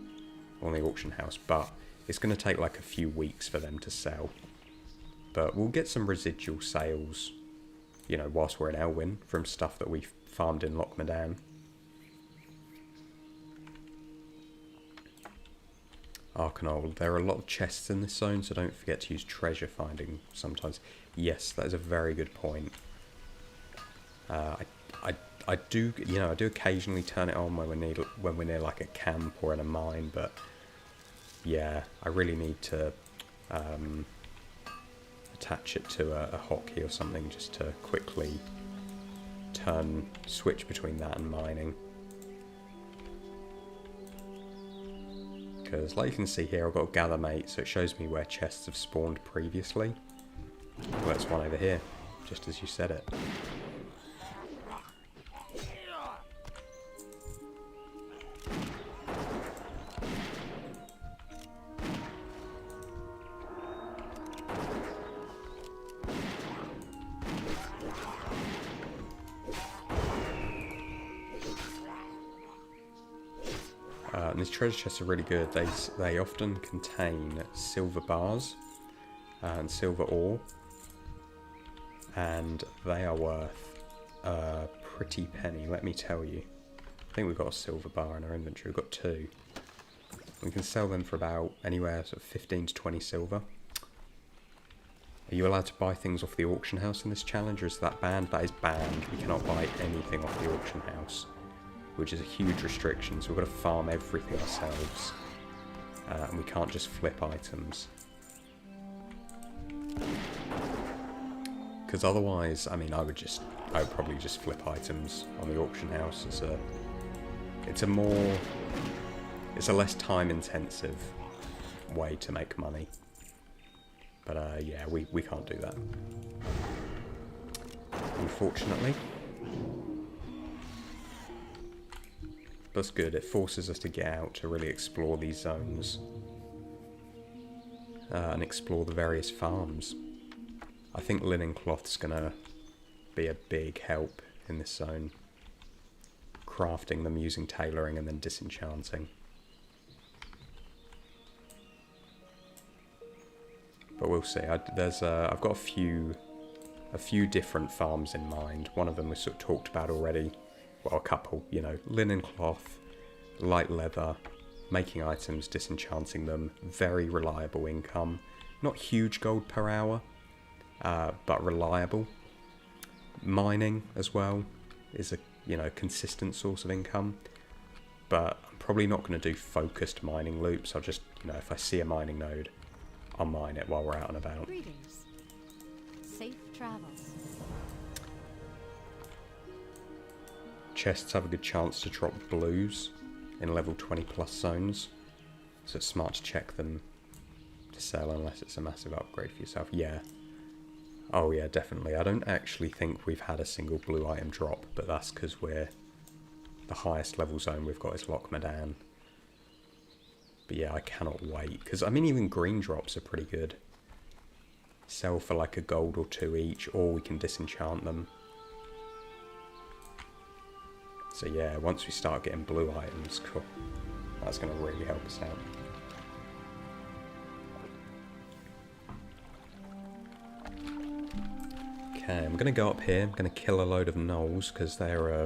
on the auction house, but it's going to take like a few weeks for them to sell. But we'll get some residual sales, you know, whilst we're in Elwyn from stuff that we farmed in Loch Modan. Arkanold, there are a lot of chests in this zone, so don't forget to use treasure finding sometimes. Yes, that is a very good point. I do, you know, I do occasionally turn it on when we're near like a camp or in a mine, but yeah, I really need to attach it to a hotkey or something just to quickly switch between that and mining. Because like you can see here, I've got Gather Mate, so it shows me where chests have spawned previously. Well, there's one over here, just as you said it. And these treasure chests are really good. They often contain silver bars and silver ore, and they are worth pretty penny, let me tell you. I think we've got a silver bar in our inventory. We've got 2. We can sell them for about anywhere sort of 15 to 20 silver. Are you allowed to buy things off the auction house in this challenge, or is that banned? That is banned. We cannot buy anything off the auction house, which is a huge restriction, so we've got to farm everything ourselves. And we can't just flip items. Because otherwise, I mean, I would probably just flip items on the auction house. It's a less time intensive way to make money. But yeah, we can't do that, unfortunately. That's good, it forces us to get out to really explore these zones. And explore the various farms. I think linen cloth's gonna be a big help in this zone. Crafting them using tailoring and then disenchanting. But we'll see. I've got a few different farms in mind. One of them we sort of talked about already. Well, a couple, you know, linen cloth, light leather, making items, disenchanting them, very reliable income. Not huge gold per hour, but reliable. Mining as well is a, you know, consistent source of income. But I'm probably not going to do focused mining loops. I'll just, you know, if I see a mining node, I'll mine it while we're out and about. Greetings. Safe travels. Chests have a good chance to drop blues in level 20 plus zones, so it's smart to check them to sell unless it's a massive upgrade for yourself. Yeah. Oh yeah, definitely. I don't actually think we've had a single blue item drop, but that's because the highest level zone we've got is Loch Madan. But yeah, I cannot wait, because I mean even green drops are pretty good. Sell for like a gold or 2 each, or we can disenchant them. So yeah, once we start getting blue items, cool. That's going to really help us out. Okay, I'm going to go up here. I'm going to kill a load of gnolls because they're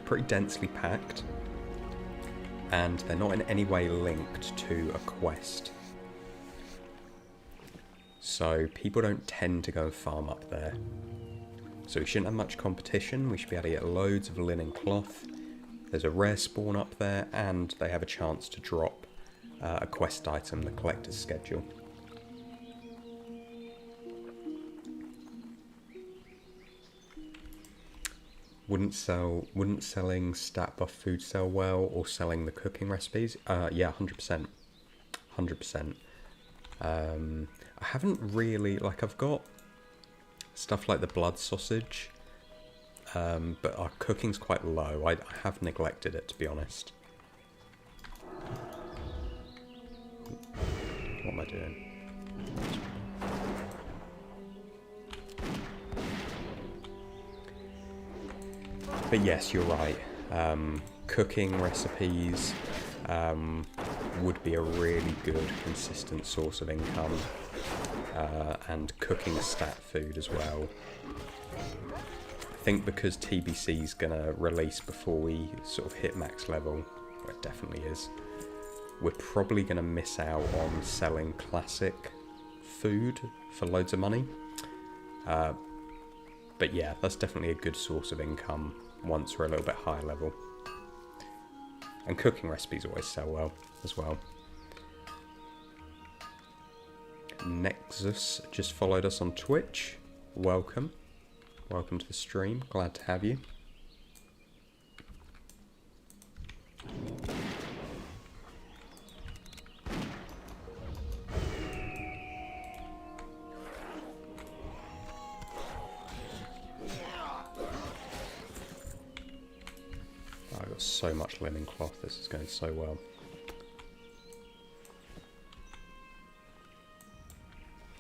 pretty densely packed, and they're not in any way linked to a quest. So people don't tend to go and farm up there. So we shouldn't have much competition. We should be able to get loads of linen cloth. There's a rare spawn up there, and they have a chance to drop a quest item, the collector's schedule. Wouldn't selling stat buff food sell well, or selling the cooking recipes? Yeah, 100%. 100%. I haven't really, like, I've got stuff like the blood sausage, but our cooking's quite low. I have neglected it, to be honest. What am I doing? But yes, you're right. Cooking recipes would be a really good, consistent source of income. And cooking stat food as well. I think because TBC's gonna release before we sort of hit max level, well, it definitely is, we're probably gonna miss out on selling classic food for loads of money. But yeah, that's definitely a good source of income once we're a little bit higher level. And cooking recipes always sell well as well. Nexus just followed us on Twitch. Welcome. Welcome to the stream. Glad to have you. I got so much linen cloth. This is going so well.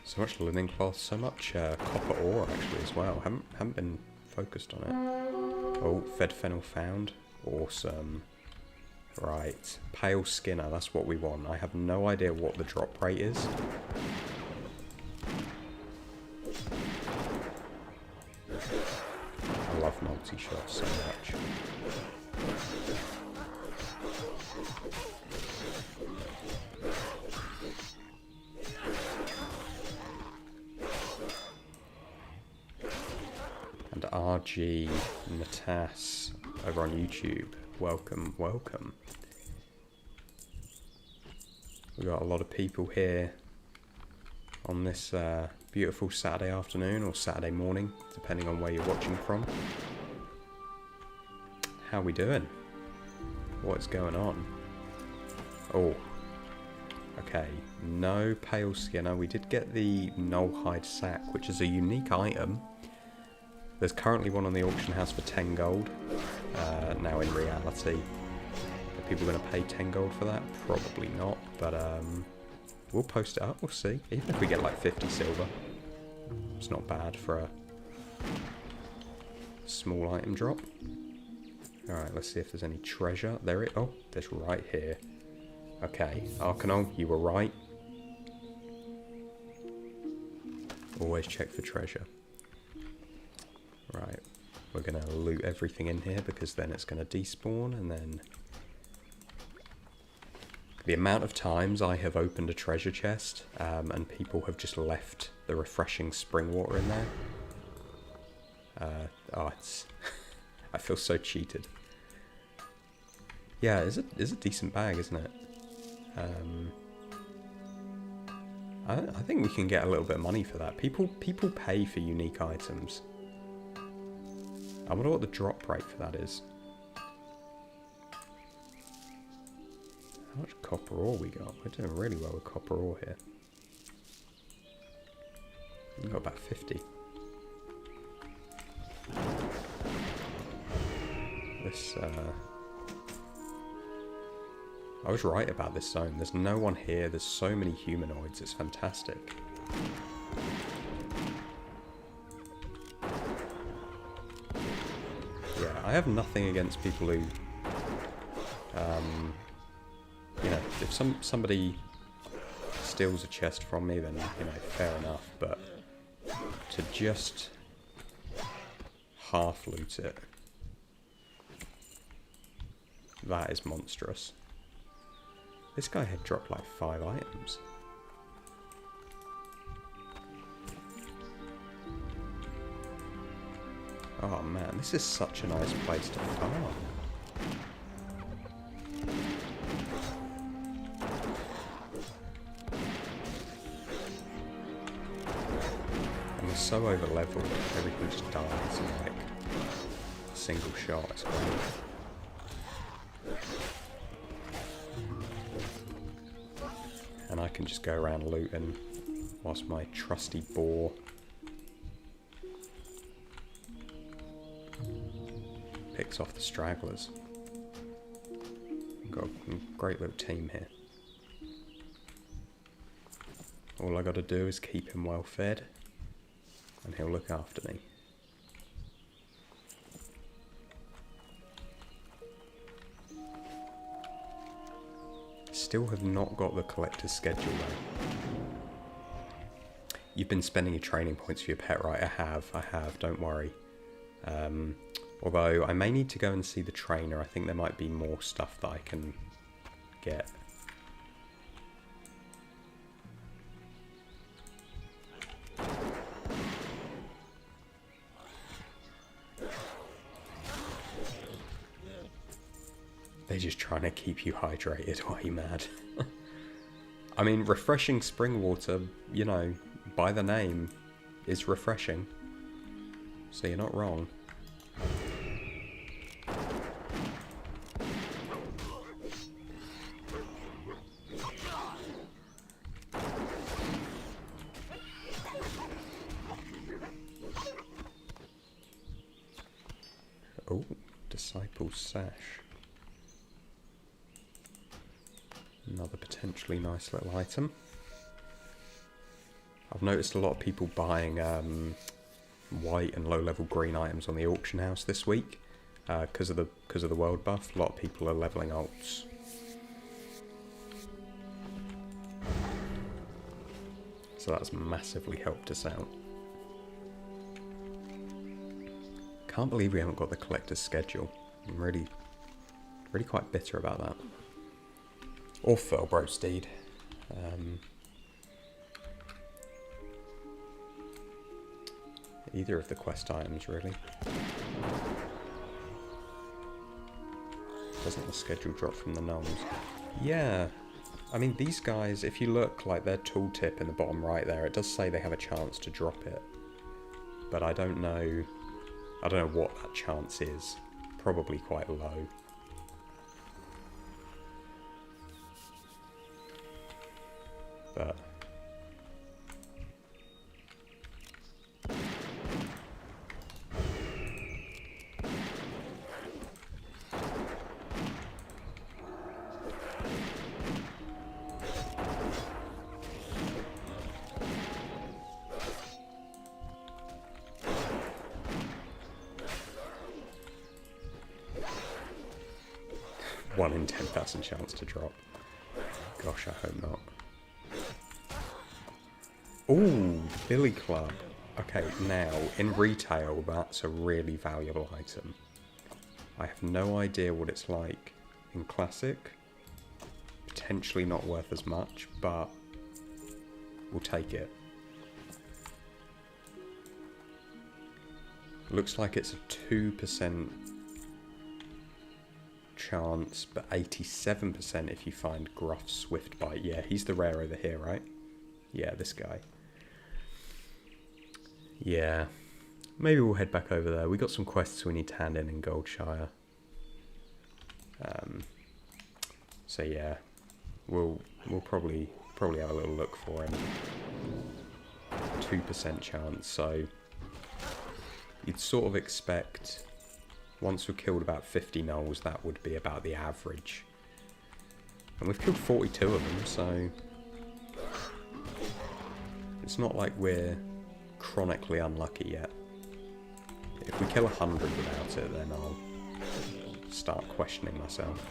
So much linen cloth, so much copper ore actually as well. Haven't been focused on it. Oh, fed fennel found. Awesome. Right, pale skinner, that's what we want. I have no idea what the drop rate is. I love love multi-shot so much. And RG Natas over on YouTube. Welcome, welcome. We've got a lot of people here on this beautiful Saturday afternoon or Saturday morning, depending on where you're watching from. How we doing? What's going on? Oh, okay. No pale skinner. We did get the Nullhide sack, which is a unique item. There's currently one on the auction house for 10 gold. Now in reality, are people going to pay 10 gold for that? Probably not, but we'll post it up, we'll see. Even if we get like 50 silver, it's not bad for a small item drop. Alright, let's see if there's any treasure. There it, oh, there's right here. Okay, Arcanol, you were right. Always check for treasure. Right, we're going to loot everything in here because then it's going to despawn, and then the amount of times I have opened a treasure chest and people have just left the refreshing spring water in there. It's I feel so cheated. Yeah, it's a decent bag, isn't it? I think we can get a little bit of money for that. People pay for unique items. I wonder what the drop rate for that is. How much copper ore we got? We're doing really well with copper ore here. We've got about 50. This, I was right about this zone. There's no one here. There's so many humanoids. It's fantastic. Yeah, I have nothing against people who, you know, if somebody steals a chest from me, then, you know, fair enough. But to just half loot it, that is monstrous. This guy had dropped like 5 items. Oh man, this is such a nice place to farm. And we're so over leveled, everything just dies in like a single shot. It's great. And I can just go around looting whilst my trusty boar picks off the stragglers. We've got a great little team here. All I gotta do is keep him well fed and he'll look after me. Still have not got the collector's schedule though. You've been spending your training points for your pet, right? I have, don't worry. Although I may need to go and see the trainer. I think there might be more stuff that I can get. They're just trying to keep you hydrated. Are you mad? I mean, refreshing spring water, you know, by the name, is refreshing. So you're not wrong. Oh, Disciple's Sash. Another potentially nice little item. I've noticed a lot of people buying white and low-level green items on the auction house this week because of the world buff. A lot of people are leveling alts. So that's massively helped us out. can't believe we haven't got the collector's schedule. I'm really quite bitter about that. Or Furlbro Steed. Either of the quest items, really. Doesn't the schedule drop from the gnomes? Yeah. I mean, these guys, if you look, like their tooltip in the bottom right there, it does say they have a chance to drop it. But I don't know what that chance is. Probably quite low. But... one in 10,000 chance to drop. Gosh, I hope not. Ooh, Billy Club. Okay, now, in retail, that's a really valuable item. I have no idea what it's like in Classic. Potentially not worth as much, but we'll take it. Looks like it's a 2% chance, but 87% if you find Gruff Swift Bite. Yeah, he's the rare over here, right? Yeah, this guy. Yeah. Maybe we'll head back over there. We got some quests we need to hand in Goldshire. So yeah, we'll probably have a little look for him. 2% chance, so you'd sort of expect once we've killed about 50 gnolls, that would be about the average. And we've killed 42 of them, so it's not like we're chronically unlucky yet. If we kill 100 without it, then I'll start questioning myself.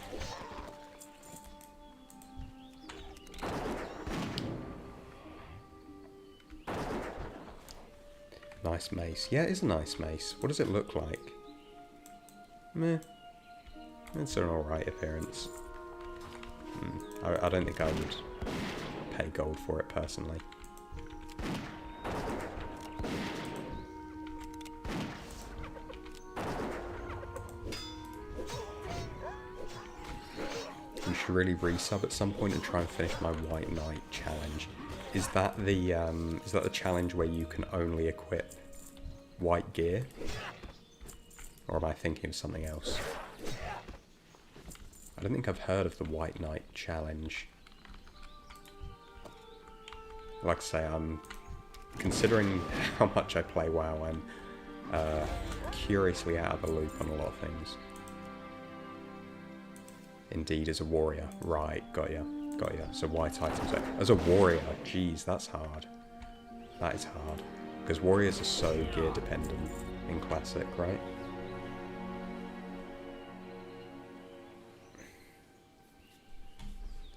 Nice mace. Yeah, it is a nice mace. What does it look like? Meh. It's an alright appearance. I don't think I would pay gold for it personally. We should really resub at some point and try and finish my White Knight challenge. Is that the challenge where you can only equip white gear? Or am I thinking of something else? I don't think I've heard of the White Knight challenge. Like I say, I'm considering how much I play WoW, I'm curiously out of the loop on a lot of things. Indeed, as a warrior. Right, got ya. Got ya. So white items. As a warrior, geez, that's hard. That is hard. Because warriors are so gear dependent in Classic, right?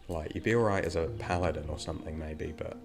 Like, you'd be alright as a paladin or something, maybe, but...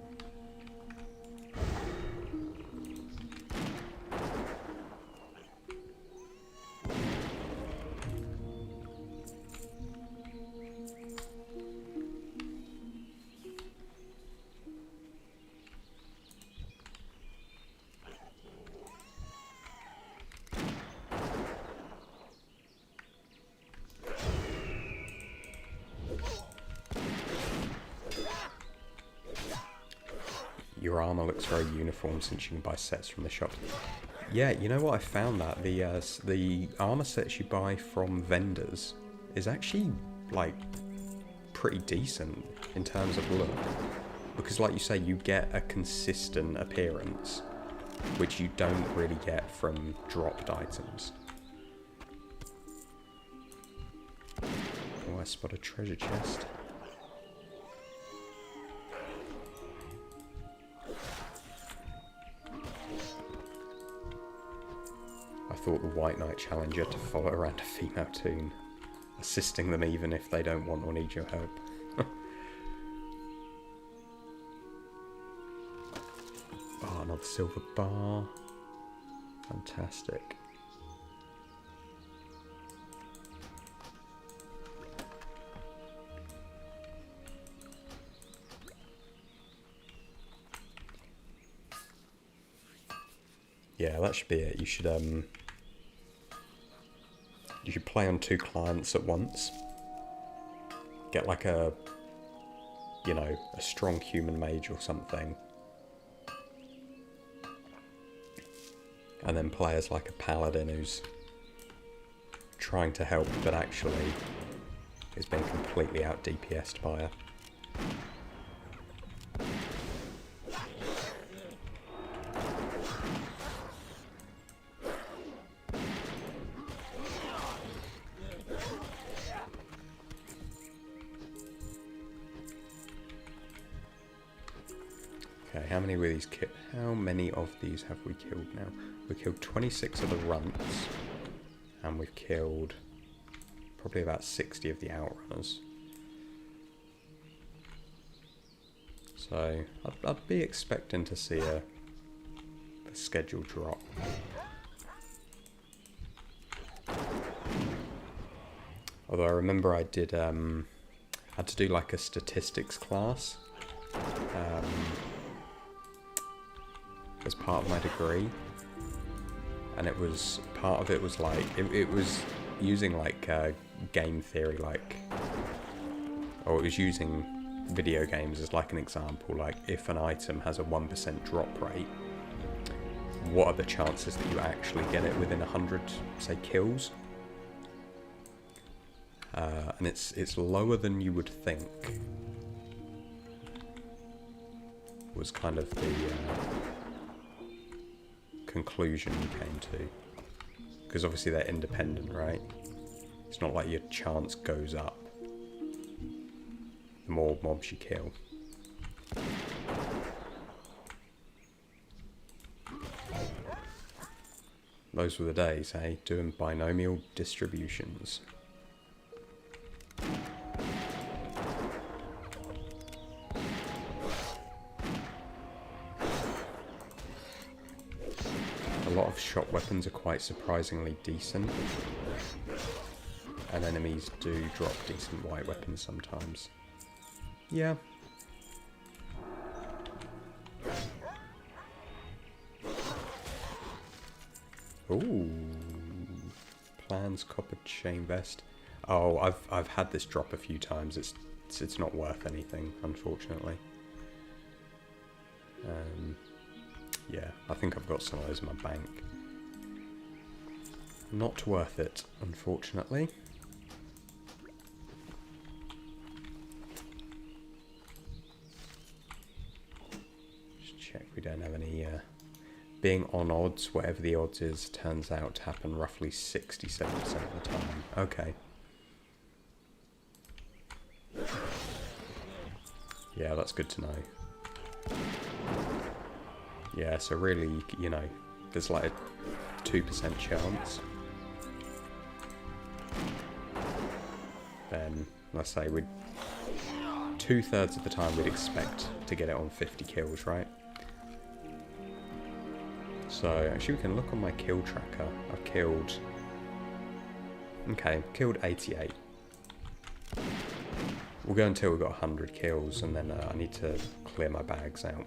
Your armor looks very uniform since you can buy sets from the shop. Yeah, you know what? I found that the armor sets you buy from vendors is actually like pretty decent in terms of look, because like you say, you get a consistent appearance, which you don't really get from dropped items. Oh, I spot a treasure chest. I thought the White Knight challenge you had to follow around a female toon, assisting them even if they don't want or need your help. Oh, another silver bar. Fantastic. yeah, that should be it. You should play on 2 clients at once. Get like a, you know, a strong human mage or something. And then play as like a paladin who's trying to help, but actually is being completely out DPS'd by her. Okay, how many were these how many of these have we killed now? We killed 26 of the runts, and we've killed probably about 60 of the outrunners. So I'd be expecting to see a schedule drop. Although I remember I did had to do like a statistics class as part of my degree, and it was part of it was like it was using like game theory, like, or it was using video games as like an example. Like, if an item has a 1% drop rate, what are the chances that you actually get it within 100, say, kills? And it's lower than you would think. Was kind of the conclusion you came to, because obviously they're independent, right? It's not like your chance goes up the more mobs you kill. Those were the days, hey? Doing binomial distributions. A lot of shot weapons are quite surprisingly decent, and enemies do drop decent white weapons sometimes. Yeah. Ooh. Plans copper chain vest. Oh, I've had this drop a few times. It's not worth anything, unfortunately. Yeah, I think I've got some of those in my bank. Not worth it, unfortunately. Just check we don't have any... being on odds, whatever the odds is, turns out to happen roughly 67% of the time. Okay. Yeah, that's good to know. Yeah, so really, you know, there's like a 2% chance. Then, let's say we'd... 2/3 of the time we'd expect to get it on 50 kills, right? So, actually we can look on my kill tracker. I've killed... Okay, killed 88. We'll go until we've got 100 kills, and then I need to clear my bags out.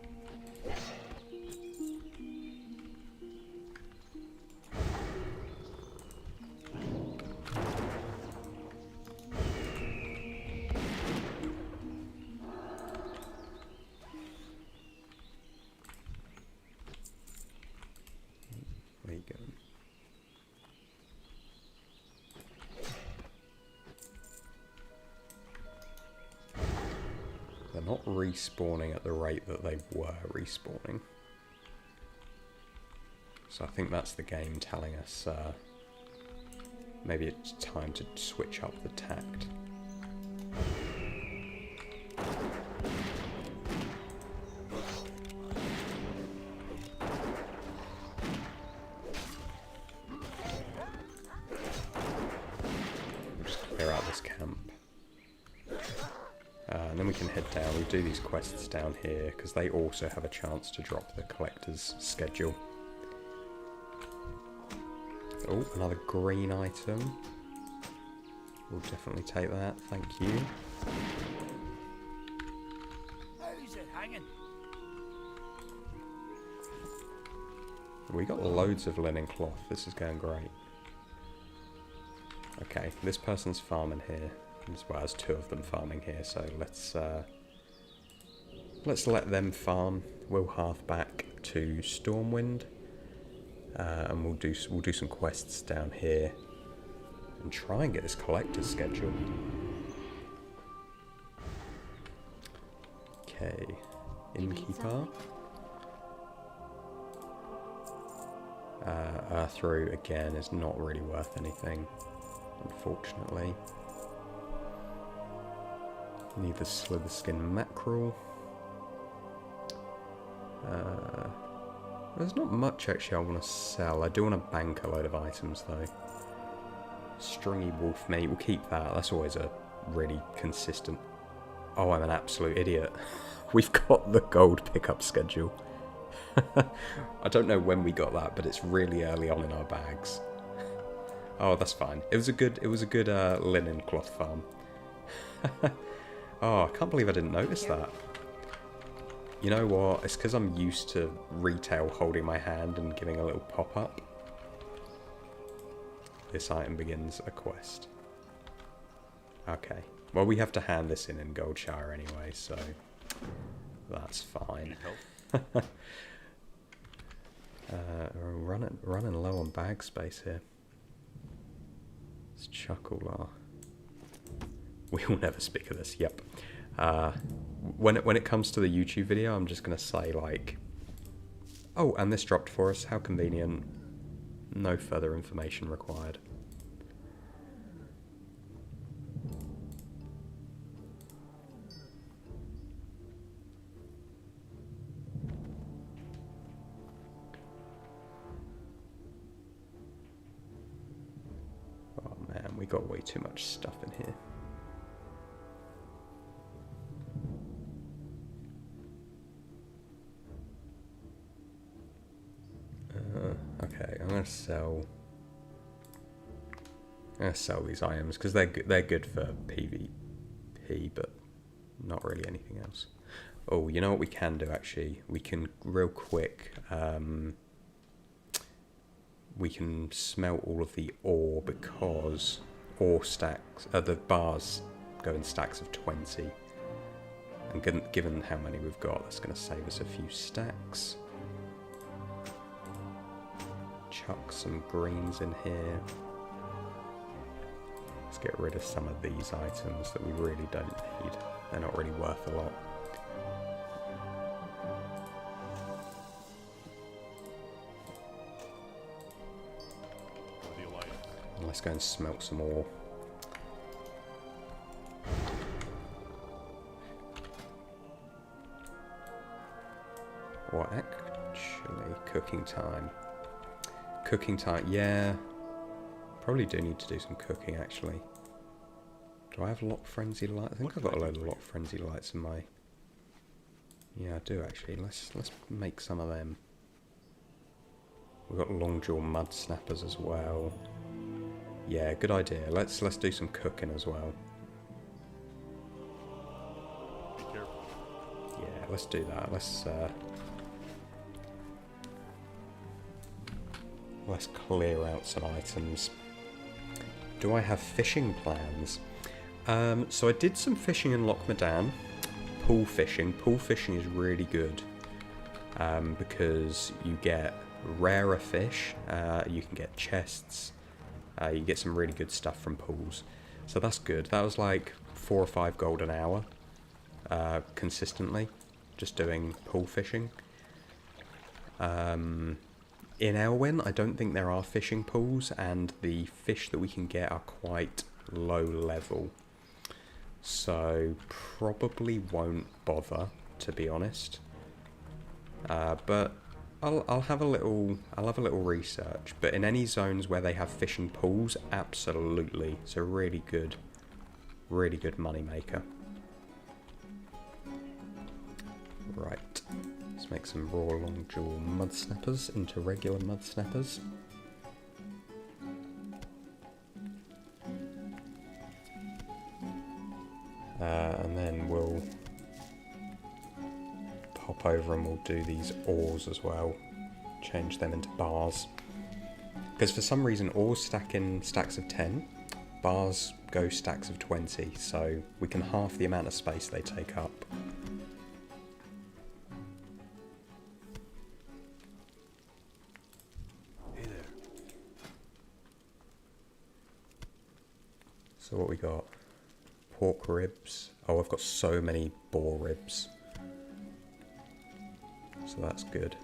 Where you going? They're not respawning at the rate that they were respawning. So I think that's the game telling us maybe it's time to switch up the tact. We'll just clear out this camp. And then we can head down. We do these quests down here because they also have a chance to drop the collector's schedule. Oh, another green item. We'll definitely take that, thank you. How's it hanging? We got loads of linen cloth. This is going great. Okay, this person's farming here. As well as 2 of them farming here, so let's let them farm. We'll half back to Stormwind, and we'll do some quests down here and try and get this collector's schedule. Okay, innkeeper. Earthroot again is not really worth anything, unfortunately. Need the slither skin mackerel. There's not much actually I want to sell. I do want to bank a load of items though. Stringy wolf meat, we'll keep that. That's always a really consistent... Oh, I'm an absolute idiot. We've got the gold pickup schedule. I don't know when we got that, but it's really early on in our bags. Oh, that's fine. It was a good linen cloth farm. Oh, I can't believe I didn't notice that. You know what? It's because I'm used to retail holding my hand and giving a little pop-up. This item begins a quest. Okay. Well, we have to hand this in Goldshire anyway, so that's fine. Running low on bag space here. Let's chuck all our... We will never speak of this. Yep. When it comes to the YouTube video, I'm just gonna say like, oh, and this dropped for us. How convenient. No further information required. Oh man, we got way too much stuff in here. Okay, I'm gonna sell these items because they're good for PvP, but not really anything else. Oh, you know what we can do actually? We can real quick. We can smelt all of the ore because ore stacks. The bars go in stacks of 20, and given how many we've got, that's going to save us a few stacks. Chuck some greens in here. Let's get rid of some of these items that we really don't need. They're not really worth a lot. Let's go and smelt some more. What actually? Cooking time. Cooking time, yeah. Probably do need to do some cooking actually. Do I have lock frenzy lights? I think I've got a load of lock frenzy lights in my... Yeah, I do actually. Let's make some of them. We've got longjaw mud snappers as well. Yeah, good idea. Let's do some cooking as well. Be careful. Yeah, let's do that. Let's clear out some items. Do I have fishing plans? So I did some fishing in Loch Madan. Pool fishing. Pool fishing is really good because you get rarer fish. You can get chests. You get some really good stuff from pools. So that's good. That was like 4 or 5 gold an hour consistently, just doing pool fishing. In Elwyn, I don't think there are fishing pools, and the fish that we can get are quite low level. So probably won't bother, to be honest. But I'll have a little research. But in any zones where they have fishing pools, absolutely, it's a really good money maker. Right. Let's make some raw longjaw mud snappers into regular mud snappers. And then we'll pop over and we'll do these ores as well. change them into bars. Because for some reason all stack in stacks of 10, bars go stacks of 20, so we can half the amount of space they take up. Hey there. So what we got? Pork ribs. Oh, I've got so many boar ribs. So that's good.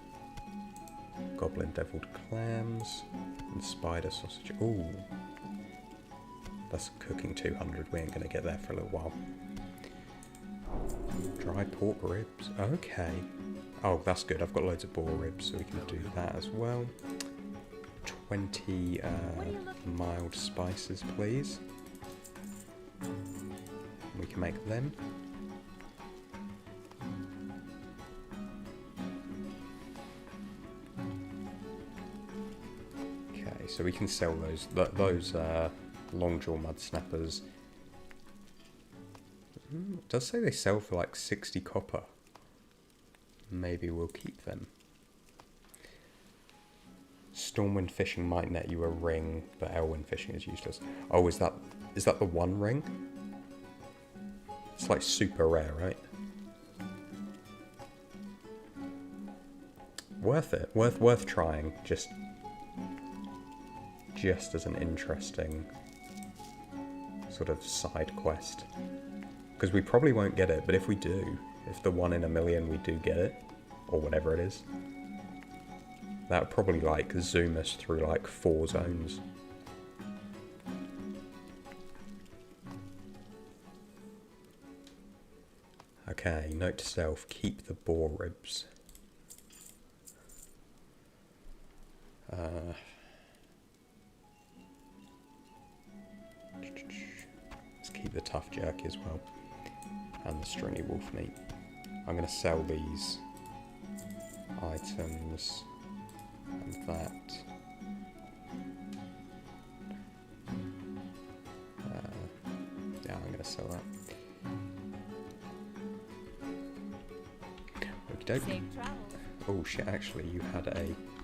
Goblin deviled clams and spider sausage. Ooh. That's cooking 200. We ain't gonna get there for a little while. Dry pork ribs. Okay. Oh, that's good. I've got loads of boar ribs, so we can do that as well. 20 mild spices, please. We can make them. Okay, so we can sell those long jaw mud snappers. It does say they sell for like 60 copper. Maybe we'll keep them. Stormwind fishing might net you a ring, but Elwind fishing is useless. Oh, is that the one ring? It's like super rare, right? Worth it. Worth trying. Just as an interesting sort of side quest. Because we probably won't get it, but if we do, if the 1 in a million we do get it, or whatever it is, that would probably like zoom us through like 4 zones. Okay, note to self, keep the boar ribs. Let's keep the tough jerky as well. And the stringy wolf meat. I'm going to sell these items and that. Yeah, I'm going to sell that. Okey-doke. Safe travel. Oh shit, actually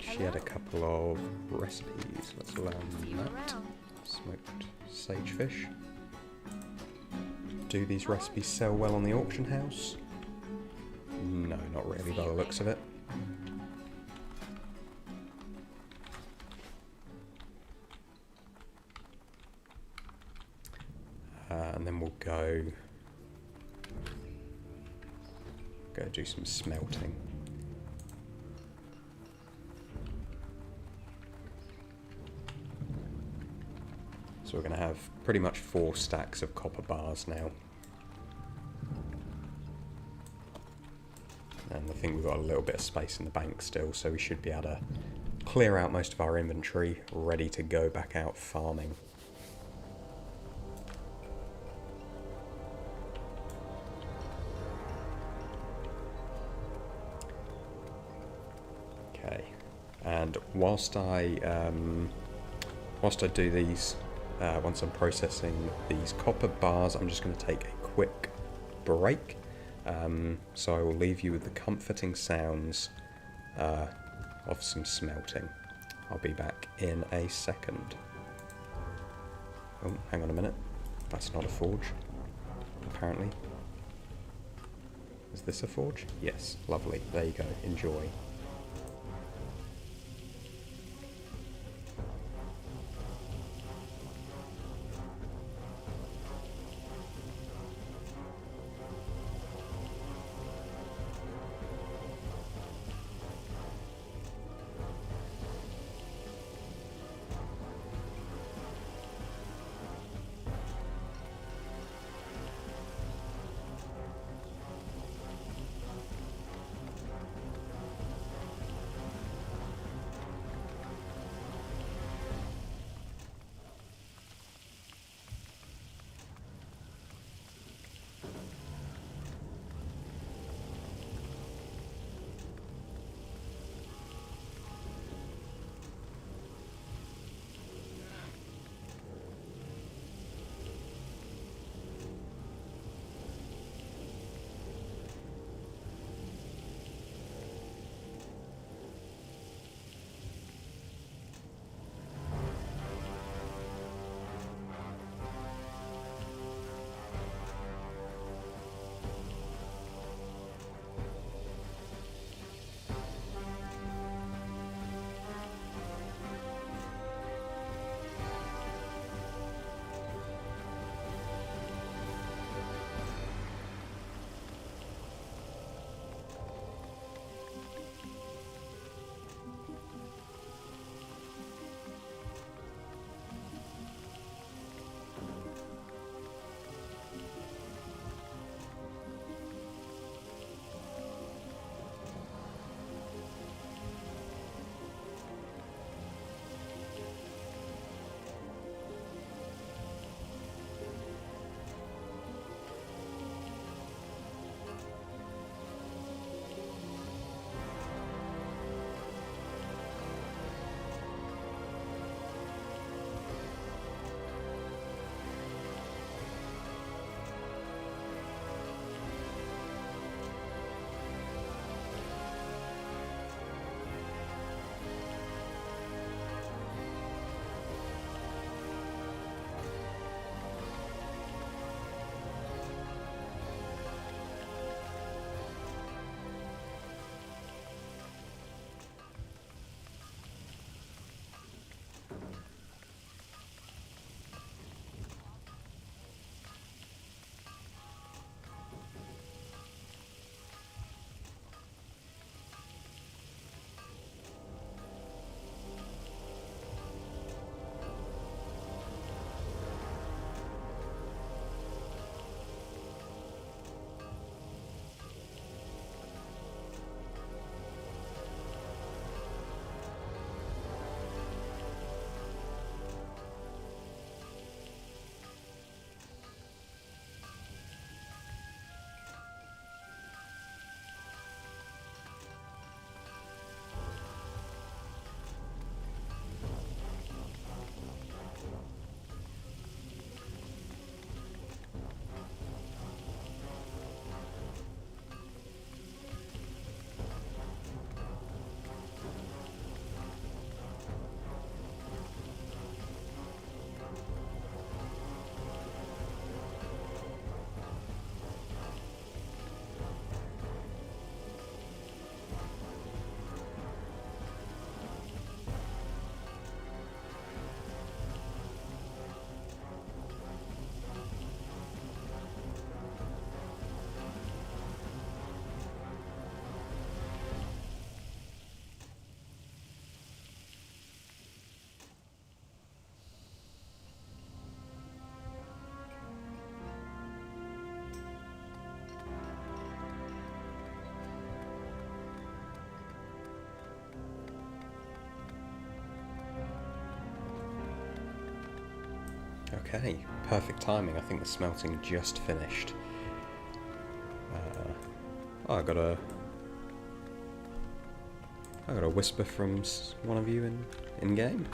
she had a couple of recipes. Let's learn See you that. around. Smoked sagefish. Do these recipes sell well on the auction house? No, not really by the looks of it. And then we'll go do some smelting. So we're going to have pretty much 4 stacks of copper bars now. And I think we've got a little bit of space in the bank still, so we should be able to clear out most of our inventory, ready to go back out farming. Okay, and whilst I do these, once I'm processing these copper bars, I'm just going to take a quick break. So I will leave you with the comforting sounds of some smelting. I'll be back in a second. Oh, hang on a minute. That's not a forge, apparently. Is this a forge? Yes, lovely. There you go. Enjoy. Okay, perfect timing. I think the smelting just finished. Oh, I got a whisper from one of you in game.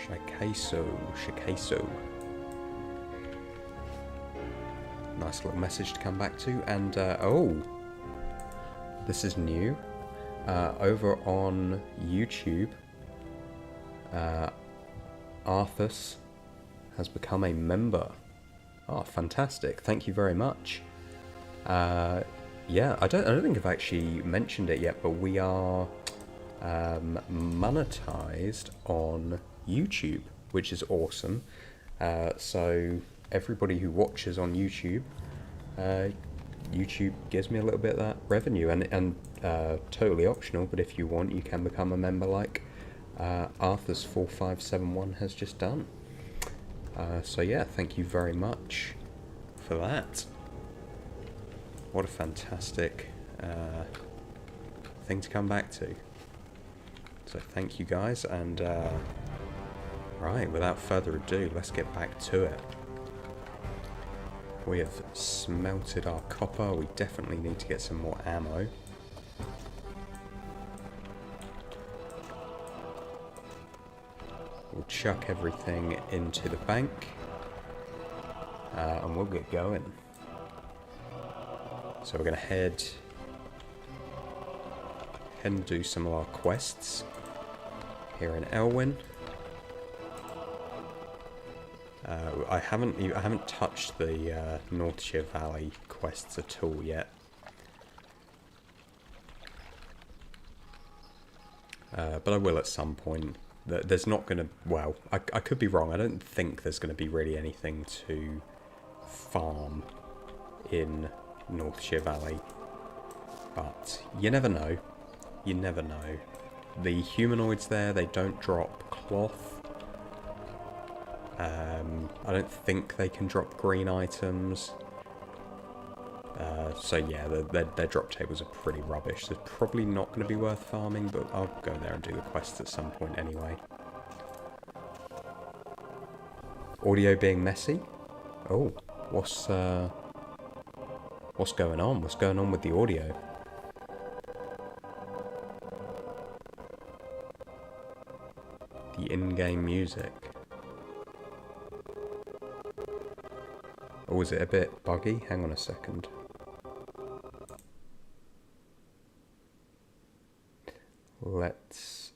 Shikeso. Nice little message to come back to, and oh, this is new. Over on YouTube, Arthas has become a member. Oh, fantastic! Thank you very much. Yeah, I don't think I've actually mentioned it yet, but we are monetized on YouTube, which is awesome. So everybody who watches on YouTube, YouTube gives me a little bit of that revenue, and totally optional, but if you want, you can become a member like Arthurs4571 has just done. So yeah, thank you very much for that. What a fantastic thing to come back to. So thank you guys, and right, without further ado, let's get back to it. We have smelted our copper. We definitely need to get some more ammo. We'll chuck everything into the bank, and we'll get going. So we're going to head and do some of our quests here in Elwyn. I haven't touched the Northshire Valley quests at all yet. But I will at some point. There's not going to... Well, I could be wrong. I don't think there's going to be really anything to farm in Northshire Valley. But you never know. You never know. The humanoids there, they don't drop cloth. I don't think they can drop green items. So yeah, their drop tables are pretty rubbish. They're probably not going to be worth farming, but I'll go there and do the quests at some point anyway. Audio being messy? Oh, what's going on? What's going on with the audio? The in-game music. Or was it a bit buggy? Hang on a second. Let's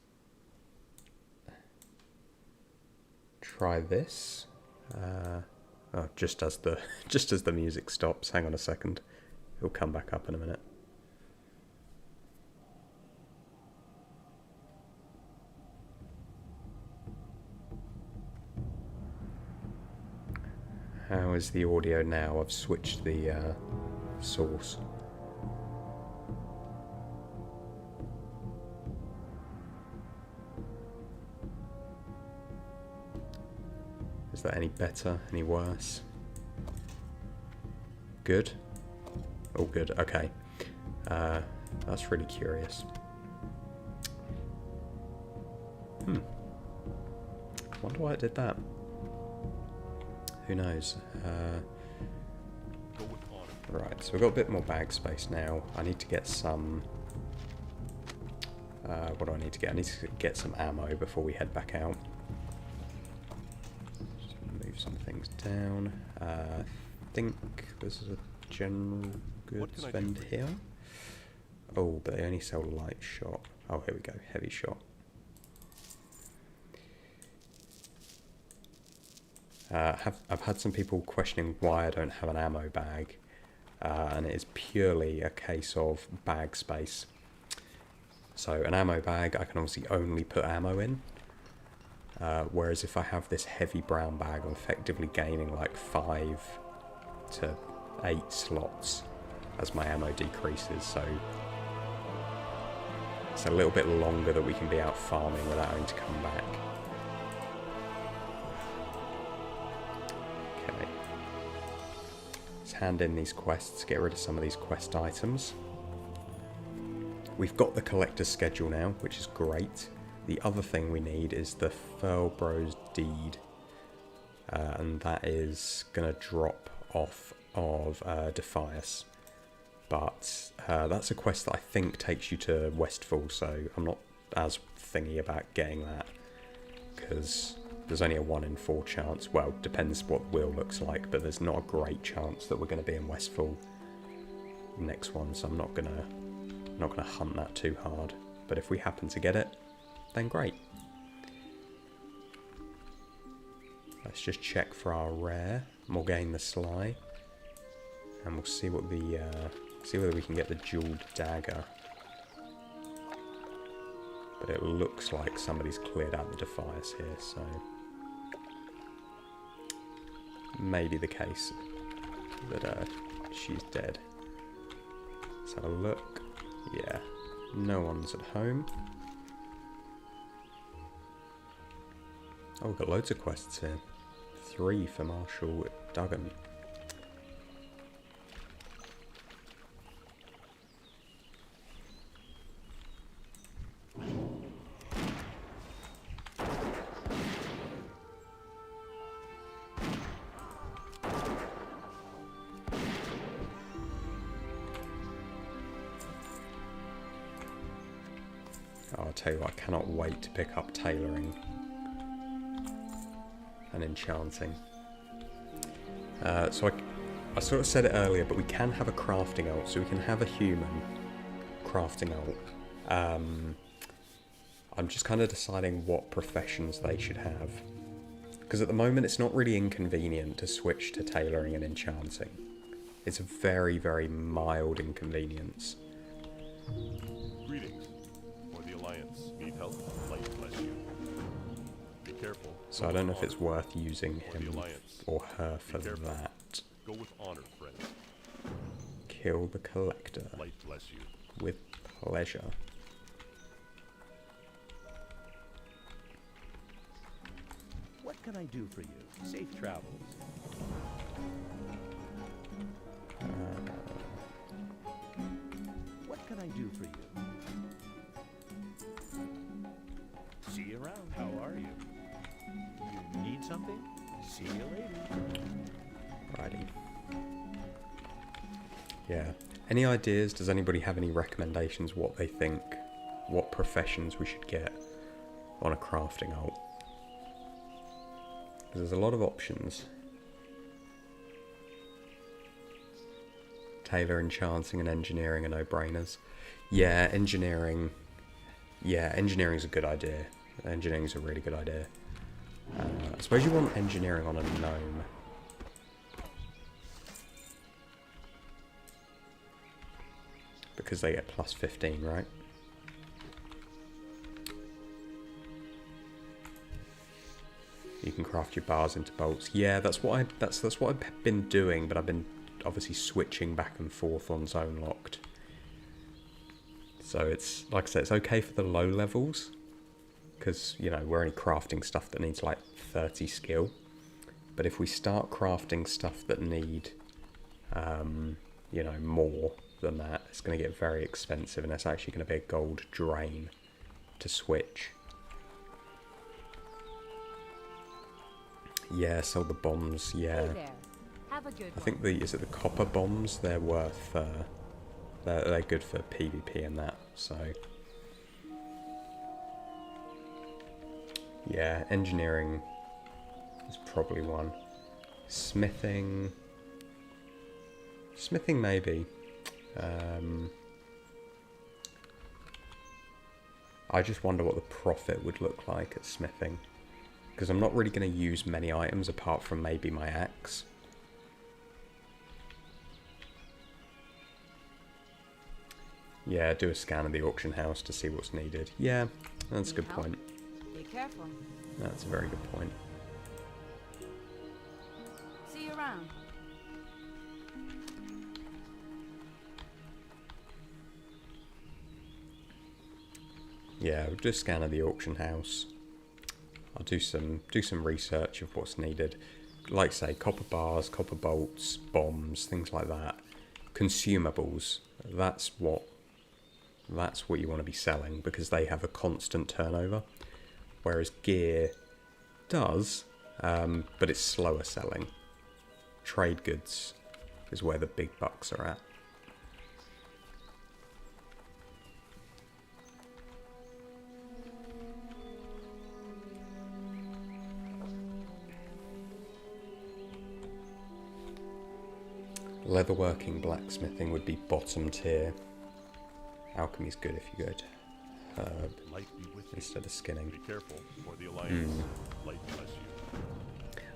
try this. Oh, just as the music stops. Hang on a second. It'll come back up in a minute. How is the audio now? I've switched the source. Is that any better? Any worse? Good? All good, okay. That's really curious. Wonder why it did that. Who knows? Right, so we've got a bit more bag space now. I need to get some... what do I need to get? I need to get some ammo before we head back out. Just move some things down. I think this is a general goods vend here. Oh, but they only sell light shot. Oh, here we go, heavy shot. I've had some people questioning why I don't have an ammo bag, and it is purely a case of bag space. So an ammo bag, I can obviously only put ammo in, whereas if I have this heavy brown bag, I'm effectively gaining like 5 to 8 slots as my ammo decreases, so it's a little bit longer that we can be out farming without having to come back. Okay. Let's hand in these quests, get rid of some of these quest items. we've got the collector's schedule now, which is great. The other thing we need is the Furlbro's deed. And that is going to drop off of Defias. But that's a quest that I think takes you to Westfall, so I'm not as thingy about getting that. Because there's only a 1 in 4 chance. Well, depends what the wheel looks like, but there's not a great chance that we're going to be in Westfall next one, so I'm not gonna hunt that too hard. But if we happen to get it, then great. Let's just check for our rare. Morgaine the Sly, and we'll see what the see whether we can get the jeweled dagger. But it looks like somebody's cleared out the Defias here, so maybe the case that she's dead. Let's have a look. Yeah, no one's at home. Oh, we've got loads of quests here. 3 for Marshal Duggan. Oh, I'll tell you what, I cannot wait to pick up tailoring and enchanting. So I sort of said it earlier, but we can have a crafting ult, so we can have a human crafting ult. I'm just kind of deciding what professions they should have. Because at the moment it's not really inconvenient to switch to tailoring and enchanting. It's a very, very mild inconvenience. Greetings. For the Alliance, need help? Light bless you. Be careful. So I don't know if it's worth using him Alliance. or her for Be careful. that. Go with honor, friend. Kill the collector Light bless you. with pleasure. What can I do for you? Safe travels. What can I do for you? See you around. How are you? You need something? See you later. Righty. Yeah. Any ideas? Does anybody have any recommendations what they think, what professions we should get on a crafting ult? There's a lot of options. Tailor, enchanting, and engineering are no-brainers. Yeah, engineering. Yeah, engineering's a good idea. Engineering's a really good idea. I suppose you want engineering on a gnome. Because they get plus 15, right? You can craft your bars into bolts. Yeah, that's what I've been doing, but I've been obviously switching back and forth on Zone Locked. So it's, like I said, it's okay for the low levels, because, you know, we're only crafting stuff that needs like 30 skill. But if we start crafting stuff that need, you know, more than that, it's going to get very expensive, and it's actually going to be a gold drain to switch. Yeah, sell the bombs, yeah. Hey there. Have a good I think is it the copper bombs? They're worth, they're good for PvP and that, so. Yeah, engineering is probably one. Smithing maybe. I just wonder what the profit would look like at smithing. Because I'm not really going to use many items apart from maybe my axe. Yeah, do a scan of the auction house to see what's needed. Yeah, that's a good point. Be careful. That's a very good point. See you around. Yeah, we'll do a scan of the auction house. I'll do some research of what's needed. Like say, copper bars, copper bolts, bombs, things like that. Consumables. That's what that's what you want to be selling, because they have a constant turnover, whereas gear does, but it's slower selling. Trade goods is where the big bucks are at. Leatherworking, blacksmithing would be bottom tier. Alchemy's good if you go to herb Light be with you. instead of skinning. Be careful, for the Alliance. Light bless you.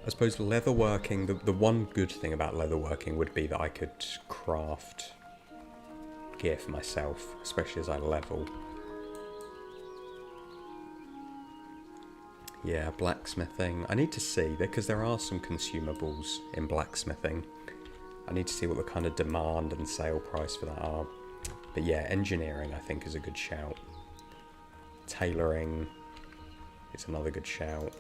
I suppose leatherworking, the one good thing about leatherworking would be that I could craft gear for myself, especially as I level. Yeah, blacksmithing. I need to see, because there are some consumables in blacksmithing. I need to see what the kind of demand and sale price for that are. But yeah, engineering I think is a good shout. Tailoring is another good shout.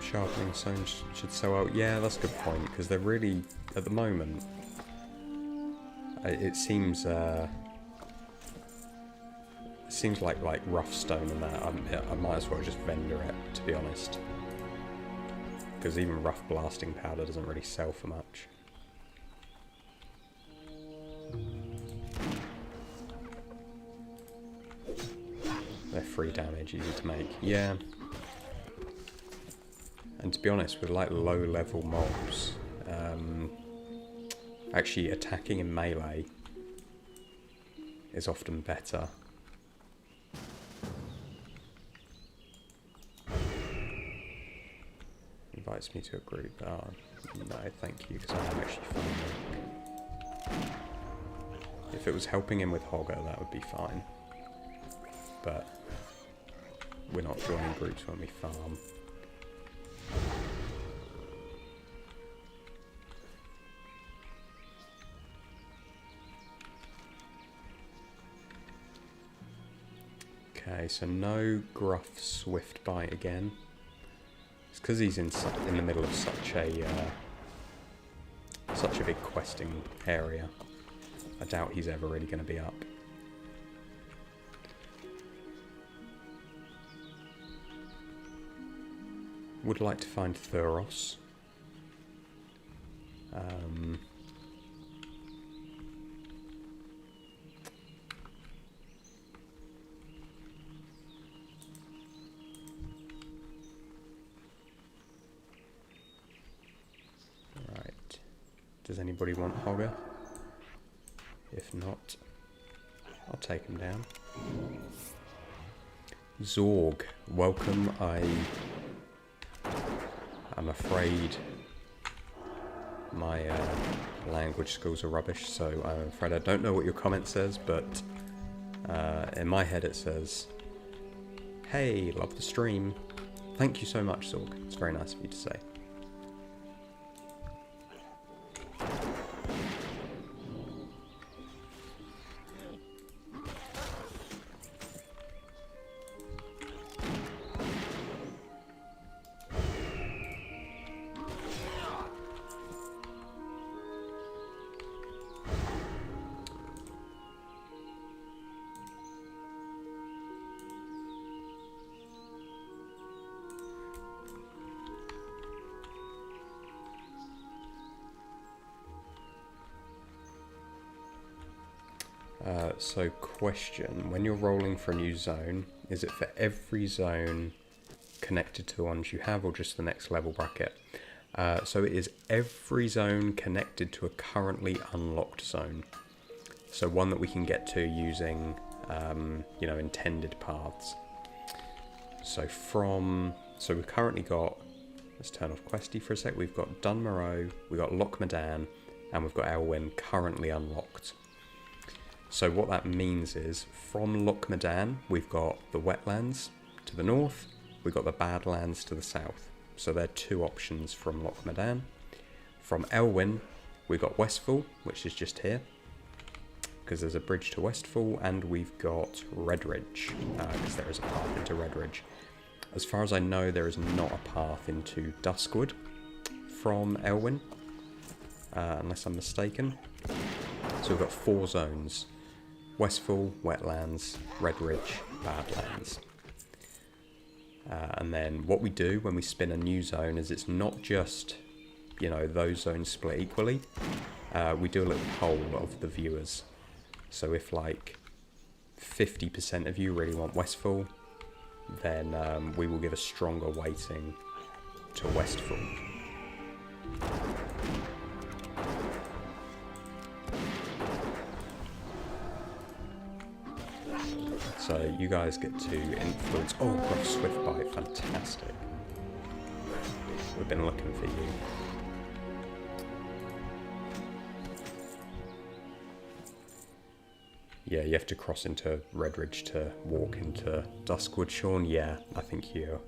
Sharpening stones should sell out. Yeah, that's a good point, because they're really, at the moment, it seems like rough stone and that. I might as well just vendor it, to be honest, because even rough blasting powder doesn't really sell for much. They're free damage, easy to make. Yeah. And to be honest, with like low level mobs, actually attacking in melee is often better. Invites me to a group. Oh, no, thank you, because I'm actually farming. If it was helping him with Hogger, that would be fine. But we're not joining groups when we farm. Okay, so no gruff swift bite again. It's because he's in the middle of such a big questing area. I doubt he's ever really going to be up. Would like to find Thuros. Right. Does anybody want Hogger? If not, I'll take him down. Zorg, welcome. I'm afraid my language skills are rubbish, so I'm afraid I don't know what your comment says, but in my head it says, "Hey, love the stream." Thank you so much, Zorg. It's very nice of you to say. So question, when you're rolling for a new zone, is it for every zone connected to ones you have, or just the next level bracket? So it is every zone connected to a currently unlocked zone. So one that we can get to using, intended paths. So we've currently got, let's turn off Questy for a sec, we've got Dunmoreau, we've got Loch Madan, and we've got Elwyn currently unlocked. So what that means is, from Loch Madan, we've got the wetlands to the north, we've got the badlands to the south. So there are two options from Loch Madan. From Elwyn, we've got Westfall, which is just here, because there's a bridge to Westfall, and we've got Redridge, because there is a path into Redridge. As far as I know, there is not a path into Duskwood from Elwyn, unless I'm mistaken. So we've got 4 zones: Westfall, Wetlands, Redridge, Badlands. And then what we do when we spin a new zone is it's not just, you know, those zones split equally. We do a little poll of the viewers. So if like 50% of you really want Westfall, then we will give a stronger weighting to Westfall. So you guys get to influence. Oh, got Swift Bite, fantastic. We've been looking for you. Yeah, you have to cross into Redridge to walk into Duskwood, Sean. Yeah, I think you're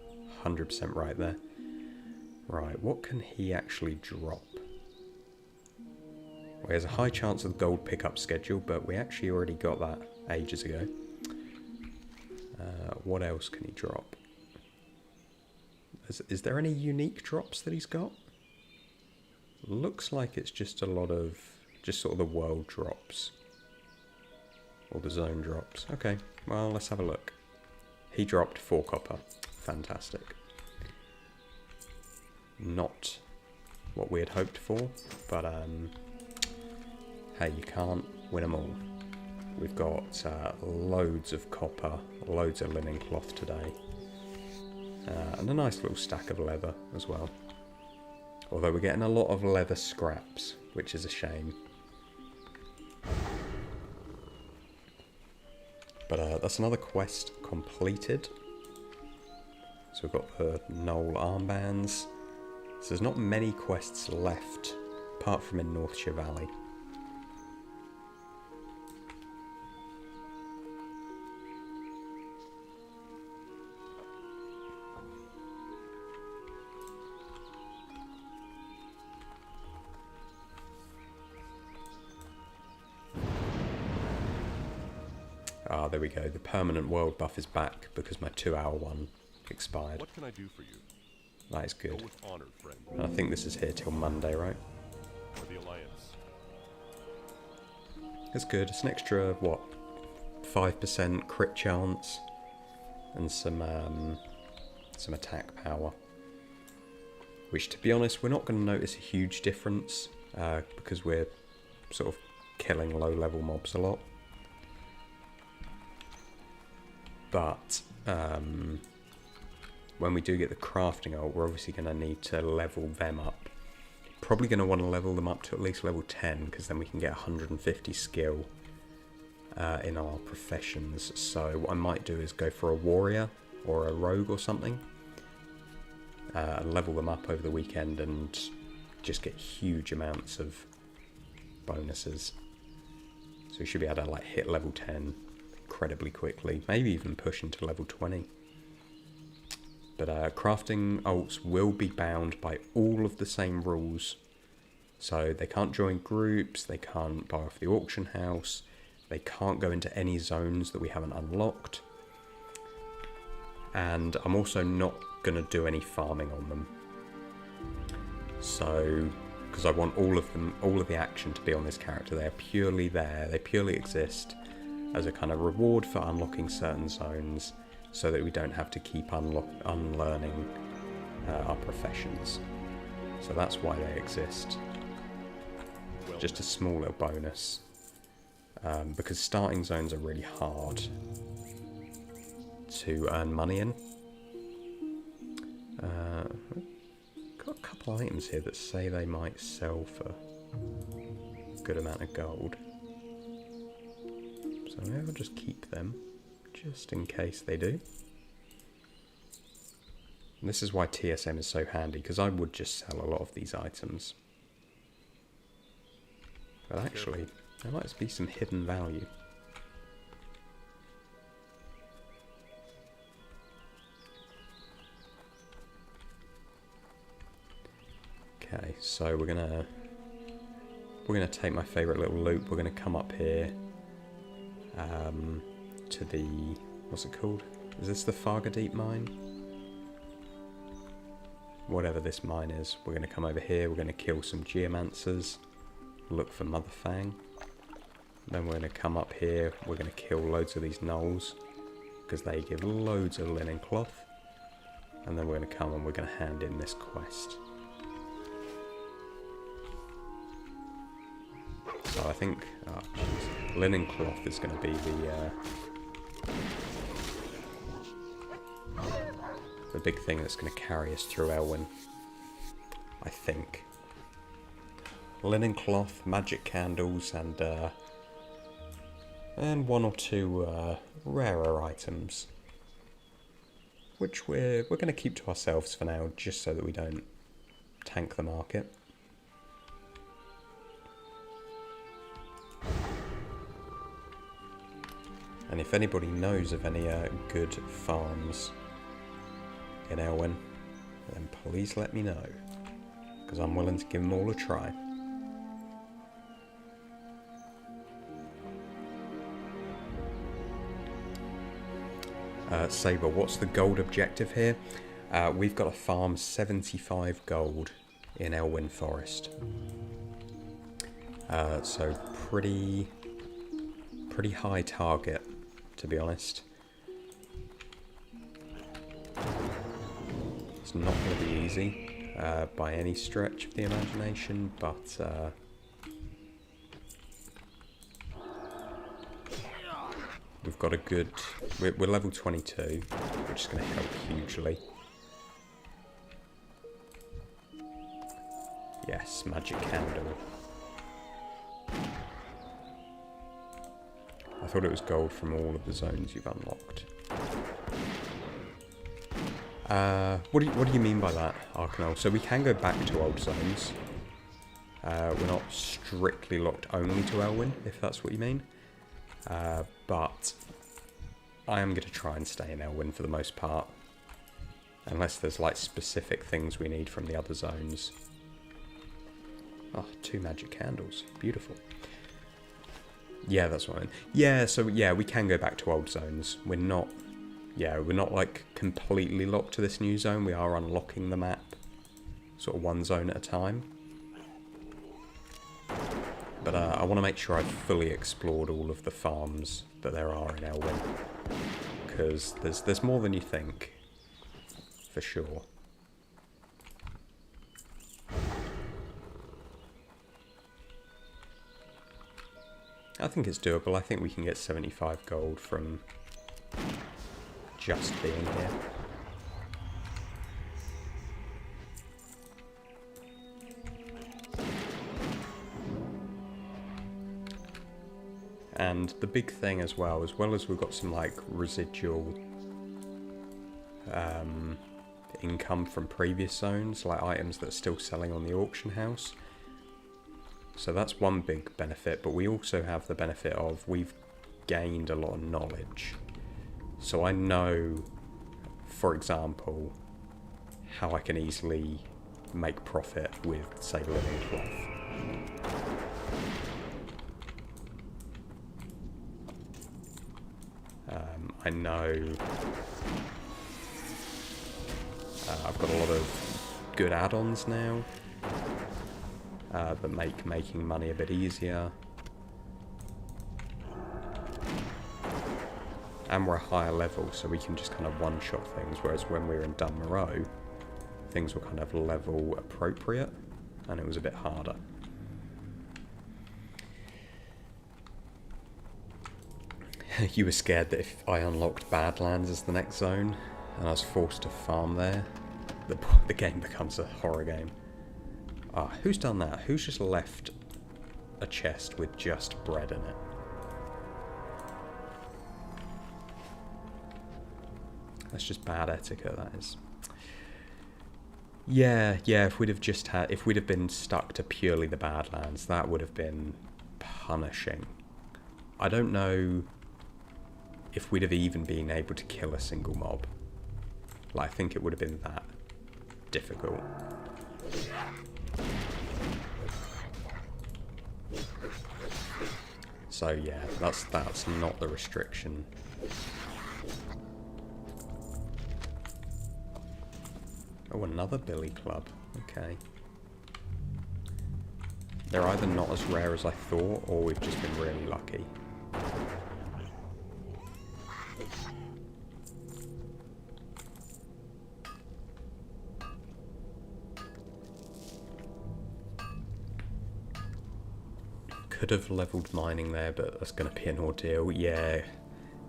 100% right there. Right, what can he actually drop? Well, he has a high chance of the gold pickup schedule, but we actually already got that ages ago. What else can he drop? Is there any unique drops that he's got? Looks like it's just a lot of, just sort of the world drops. Or the zone drops. Okay, well, let's have a look. He dropped 4 copper. Fantastic. Not what we had hoped for, but hey, you can't win them all. We've got loads of copper, loads of linen cloth today, and a nice little stack of leather as well. Although we're getting a lot of leather scraps, which is a shame. But that's another quest completed. So we've got the Knoll armbands. So there's not many quests left, apart from in Northshire Valley. Ah, there we go. The permanent world buff is back because my 2-hour one expired. What can I do for you? That is Go good. with honor, friend. And I think this is here till Monday, right? For the Alliance. It's good. It's an extra, what, 5% crit chance and some attack power. Which, to be honest, we're not going to notice a huge difference because we're sort of killing low-level mobs a lot. But when we do get the crafting ult, we're obviously going to need to level them up. Probably going to want to level them up to at least level 10, because then we can get 150 skill in our professions. So what I might do is go for a warrior or a rogue or something, and level them up over the weekend and just get huge amounts of bonuses. So we should be able to like hit level 10 incredibly quickly, maybe even push into level 20. But crafting ults will be bound by all of the same rules. So they can't join groups, they can't buy off the auction house, they can't go into any zones that we haven't unlocked. And I'm also not going to do any farming on them. So, because I want all of the action to be on this character. They're purely there, they purely exist as a kind of reward for unlocking certain zones, so that we don't have to keep unlearning our professions. So that's why they exist. Just a small little bonus. Because starting zones are really hard to earn money in. Got a couple items here that say they might sell for a good amount of gold. So maybe I'll just keep them, just in case they do. And this is why TSM is so handy, because I would just sell a lot of these items. But actually, there might be some hidden value. Okay, so we're gonna we're going to take my favourite little loop. We're going to come up here to the... what's it called? Is this the Fargadeep mine? Whatever this mine is. We're going to come over here. We're going to kill some geomancers. Look for Mother Fang. Then we're going to come up here. We're going to kill loads of these gnolls, because they give loads of linen cloth. And then we're going to come and we're going to hand in this quest. So I think linen cloth is going to be the big thing that's going to carry us through Elwyn, I think. Linen cloth, magic candles, and one or two rarer items, which we're going to keep to ourselves for now, just so that we don't tank the market. And if anybody knows of any good farms in Elwyn, then please let me know, because I'm willing to give them all a try. Saber, what's the gold objective here? We've got to farm 75 gold in Elwyn Forest. So pretty high target, to be honest. It's not going to be easy by any stretch of the imagination, but we've got a good... We're level 22, which is going to help hugely. Yes, magic candle. I thought it was gold from all of the zones you've unlocked. What do you mean by that, Arcanol? So we can go back to old zones. We're not strictly locked only to Elwyn, if that's what you mean. But I am going to try and stay in Elwyn for the most part. Unless there's like specific things we need from the other zones. Oh, 2 magic candles. Beautiful. Yeah, that's what I mean. Yeah, so yeah, we can go back to old zones. We're not like completely locked to this new zone. We are unlocking the map, sort of one zone at a time. But I want to make sure I've fully explored all of the farms that there are in Elwyn, because there's more than you think, for sure. I think it's doable. I think we can get 75 gold from just being here. And the big thing as well as we've got some like residual income from previous zones, like items that are still selling on the auction house. So that's one big benefit, but we also have the benefit of we've gained a lot of knowledge. So I know, for example, how I can easily make profit with, say, linen cloth. I know I've got a lot of good add-ons now that make making money a bit easier. And we're a higher level, so we can just kind of one-shot things, whereas when we were in Dunmoreau, things were kind of level appropriate, and it was a bit harder. You were scared that if I unlocked Badlands as the next zone, and I was forced to farm there, the game becomes a horror game. Ah, who's done that? Who's just left a chest with just bread in it? That's just bad etiquette, that is. Yeah, if we'd have been stuck to purely the Badlands, that would have been punishing. I don't know if we'd have even been able to kill a single mob. Like, I think it would have been that difficult. So yeah, that's not the restriction. Oh, another billy club. Okay. They're either not as rare as I thought, or we've just been really lucky. Could have leveled mining there, but that's going to be an ordeal. Yeah,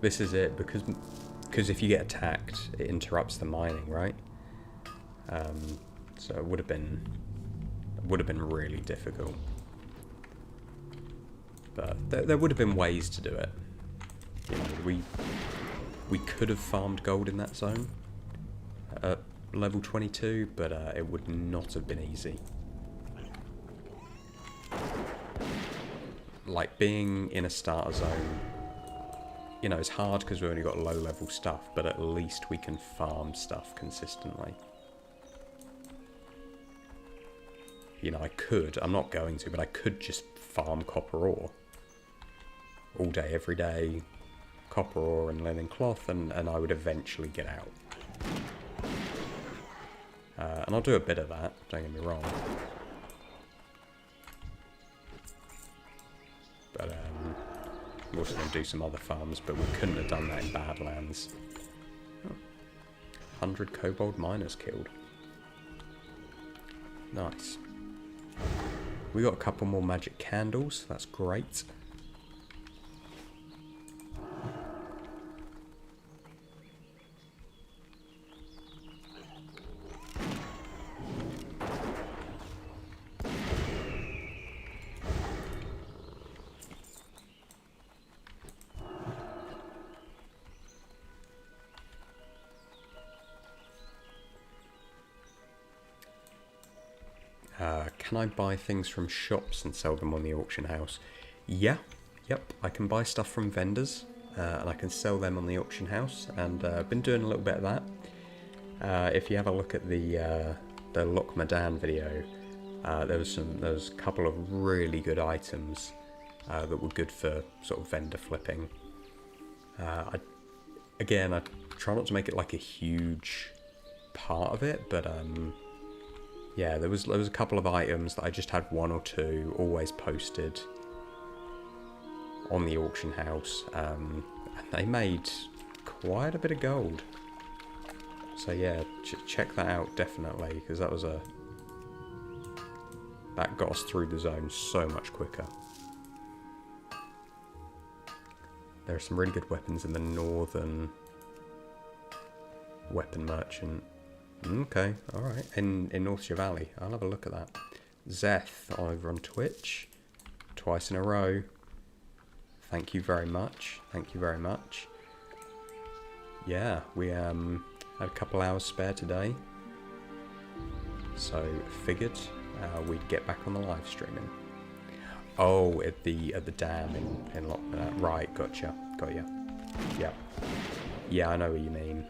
this is it, because if you get attacked, it interrupts the mining, right? So it would have been really difficult. But there would have been ways to do it. You know, we could have farmed gold in that zone at level 22, but it would not have been easy. Like, being in a starter zone, you know, it's hard because we've only got low level stuff, but at least we can farm stuff consistently. You know, I'm not going to, but I could just farm copper ore. All day, every day, copper ore and linen cloth, and I would eventually get out. And I'll do a bit of that, don't get me wrong. But we're also going to do some other farms, but we couldn't have done that in Badlands. 100 kobold miners killed. Nice. We got a couple more magic candles, that's great. Can I buy things from shops and sell them on the auction house? Yeah, yep, I can buy stuff from vendors, and I can sell them on the auction house, and I've been doing a little bit of that. If you have a look at the Lock Madan video, there was a couple of really good items that were good for sort of vendor flipping. I try not to make it like a huge part of it, but yeah, there was a couple of items that I just had one or two always posted on the auction house, and they made quite a bit of gold. So yeah, check that out definitely, because that got us through the zone so much quicker. There are some really good weapons in the northern weapon merchant. Okay, alright. In Northshire Valley. I'll have a look at that. Zeth over on Twitch. Twice in a row. Thank you very much. Thank you very much. Yeah, we had a couple hours spare today. So figured we'd get back on the live streaming. Oh, at the dam in Lockman. Right, gotcha. Got ya. Yep. Yeah, I know what you mean.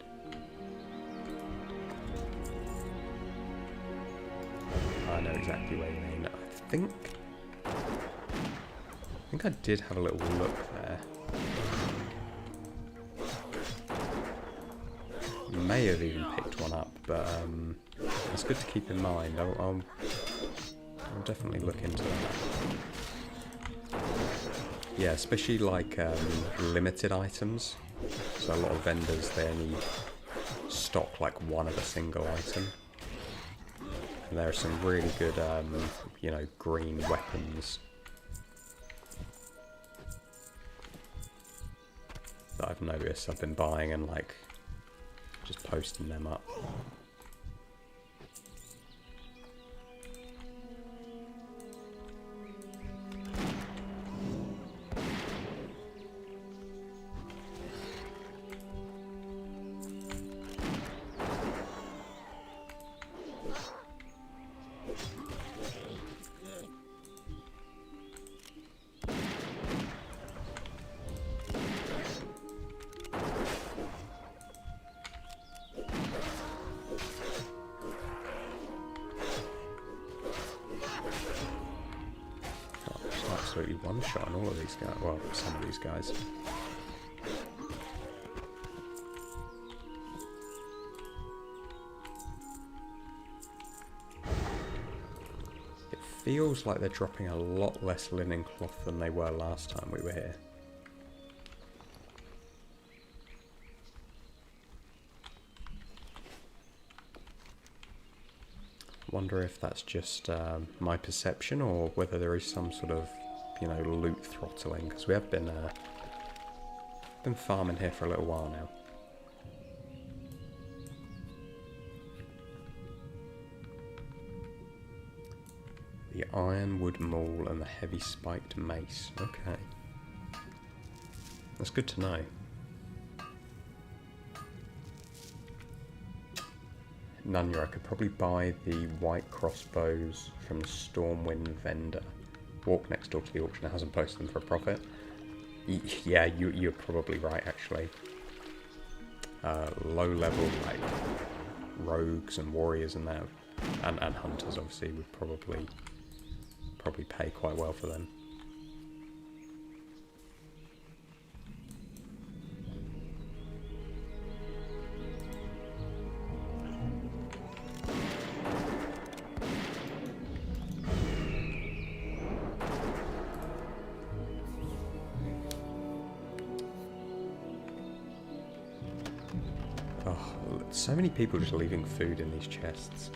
I know exactly what you mean. I think I did have a little look there. May have even picked one up, but it's good to keep in mind. I'll definitely look into that. Yeah, especially like limited items. So a lot of vendors, they only stock like one of a single item. And there are some really good, you know, green weapons that I've noticed I've been buying and like just posting them up. absolutely one-shotting all of these guys. Well, some of these guys. It feels like they're dropping a lot less linen cloth than they were last time we were here. Wonder if that's just my perception or whether there is some sort of, you know, loot throttling, because we have been farming here for a little while now. The ironwood maul and the heavy spiked mace. Okay. That's good to know. Nunya, I could probably buy the white crossbows from the Stormwind vendor. Walk next door to the auction house and post them for a profit. Yeah, you're probably right, actually. Low level, like, rogues and warriors and that, and hunters, obviously, would probably pay quite well for them. Oh, so many people just leaving food in these chests.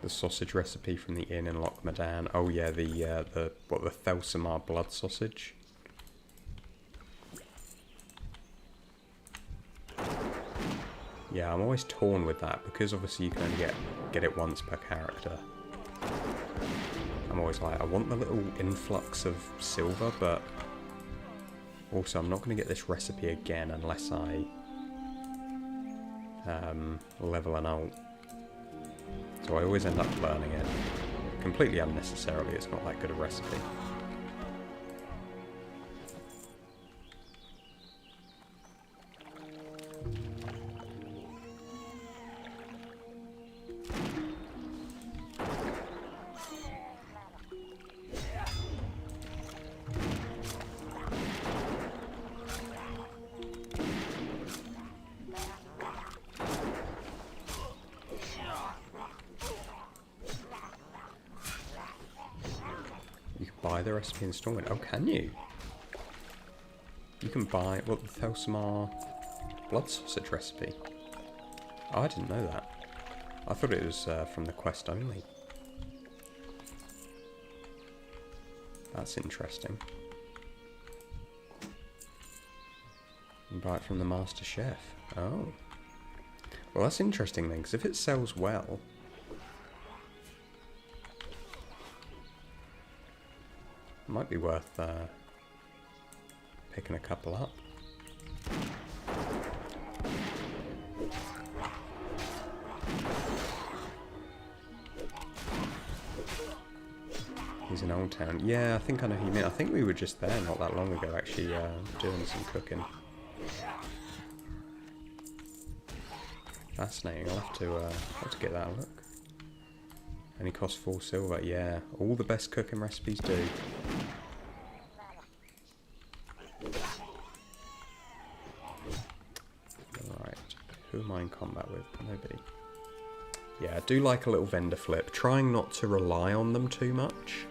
The sausage recipe from the inn in Loch Madan. Oh yeah, the Thelsamar blood sausage. Yeah, I'm always torn with that because obviously you can only get it once per character. I'm always like, I want the little influx of silver, but also I'm not going to get this recipe again unless I level an ult. So I always end up learning it. Completely unnecessarily, it's not that good a recipe. Buy the recipe in Stormwind. Oh, can you? You can buy, what, the Thelsamar blood sausage recipe? Oh, I didn't know that. I thought it was from the quest only. That's interesting. You can buy it from the Master Chef. Oh. Well, that's interesting then, because if it sells well... might be worth picking a couple up. He's in Old Town. Yeah, I think I know who you mean. I think we were just there not that long ago, actually, doing some cooking. Fascinating. I'll have to get that a look. Only cost 4 silver. Yeah, all the best cooking recipes do. Alright, who am I in combat with? Nobody. Yeah, I do like a little vendor flip. Trying not to rely on them too much.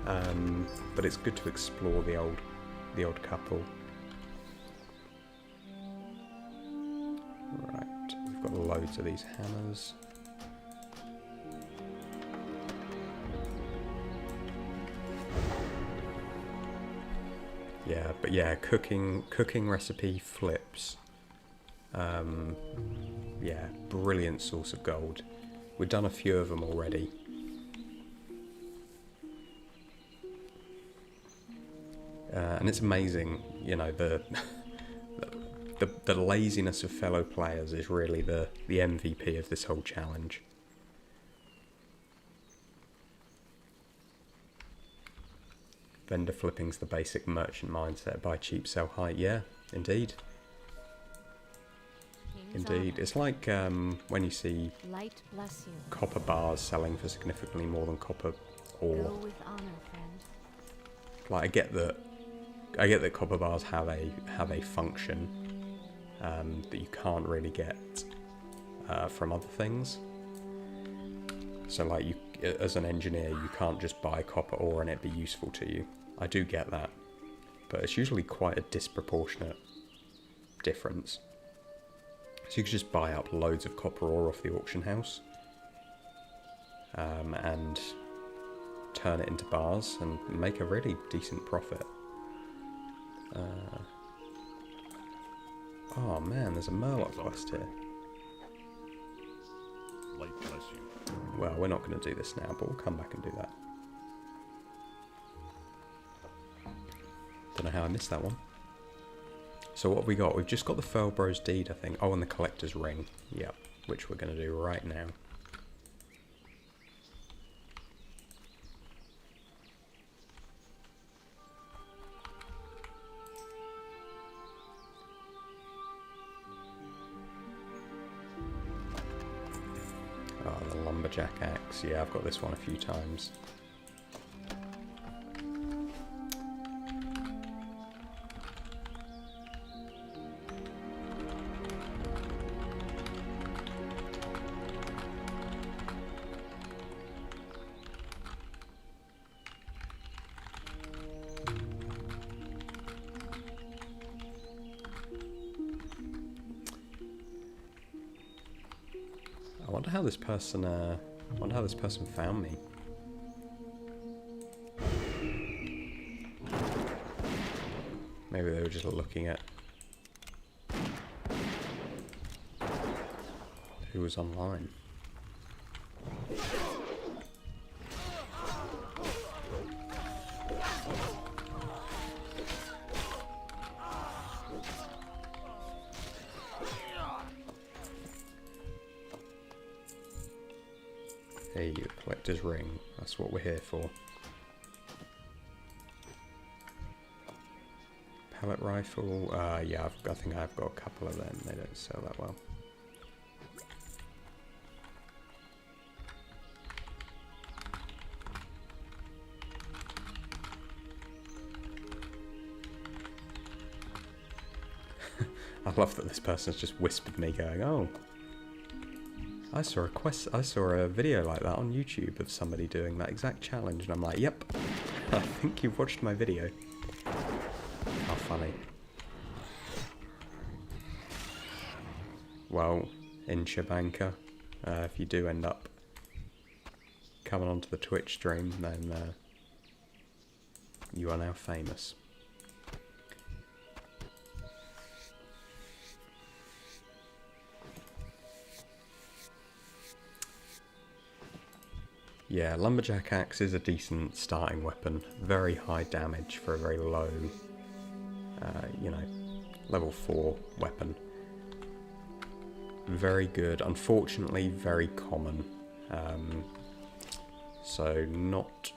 But it's good to explore the old couple. Right, we've got loads of these hammers. Yeah, but yeah, cooking recipe flips. Yeah, brilliant source of gold. We've done a few of them already. And it's amazing, you know, the laziness of fellow players is really the MVP of this whole challenge. Vendor flipping's the basic merchant mindset. Buy cheap, sell high. Yeah, indeed. Indeed. It's like when you see Light bless you. copper bars selling for significantly more than copper ore. Go with honor, friend. Like I get that copper bars have a function that you can't really get from other things. So like you, as an engineer, you can't just buy copper ore and it be useful to you. I do get that, but it's usually quite a disproportionate difference. So you could just buy up loads of copper ore off the auction house and turn it into bars and make a really decent profit. Oh man, there's a Murloc quest here. Light bless you. Well, we're not going to do this now, but we'll come back and do that. Don't know how I missed that one. So what have we got? We've just got the Furlbro's Deed, I think. Oh, and the Collector's Ring. Yep, which we're going to do right now. Oh, the Lumberjack Axe. Yeah, I've got this one a few times. I wonder how this person found me. Maybe they were just looking at who was online. Hey, you, Collector's Ring. That's what we're here for. Pellet rifle. Yeah, I think I've got a couple of them. They don't sell that well. I love that this person's just whispered me going, "Oh, I saw a video like that on YouTube of somebody doing that exact challenge," and I'm like, "Yep, I think you've watched my video." How funny. Well, Inchabanka, if you do end up coming onto the Twitch stream, then you are now famous. Yeah, Lumberjack Axe is a decent starting weapon. Very high damage for a very low, level 4 weapon. Very good. Unfortunately, very common. So not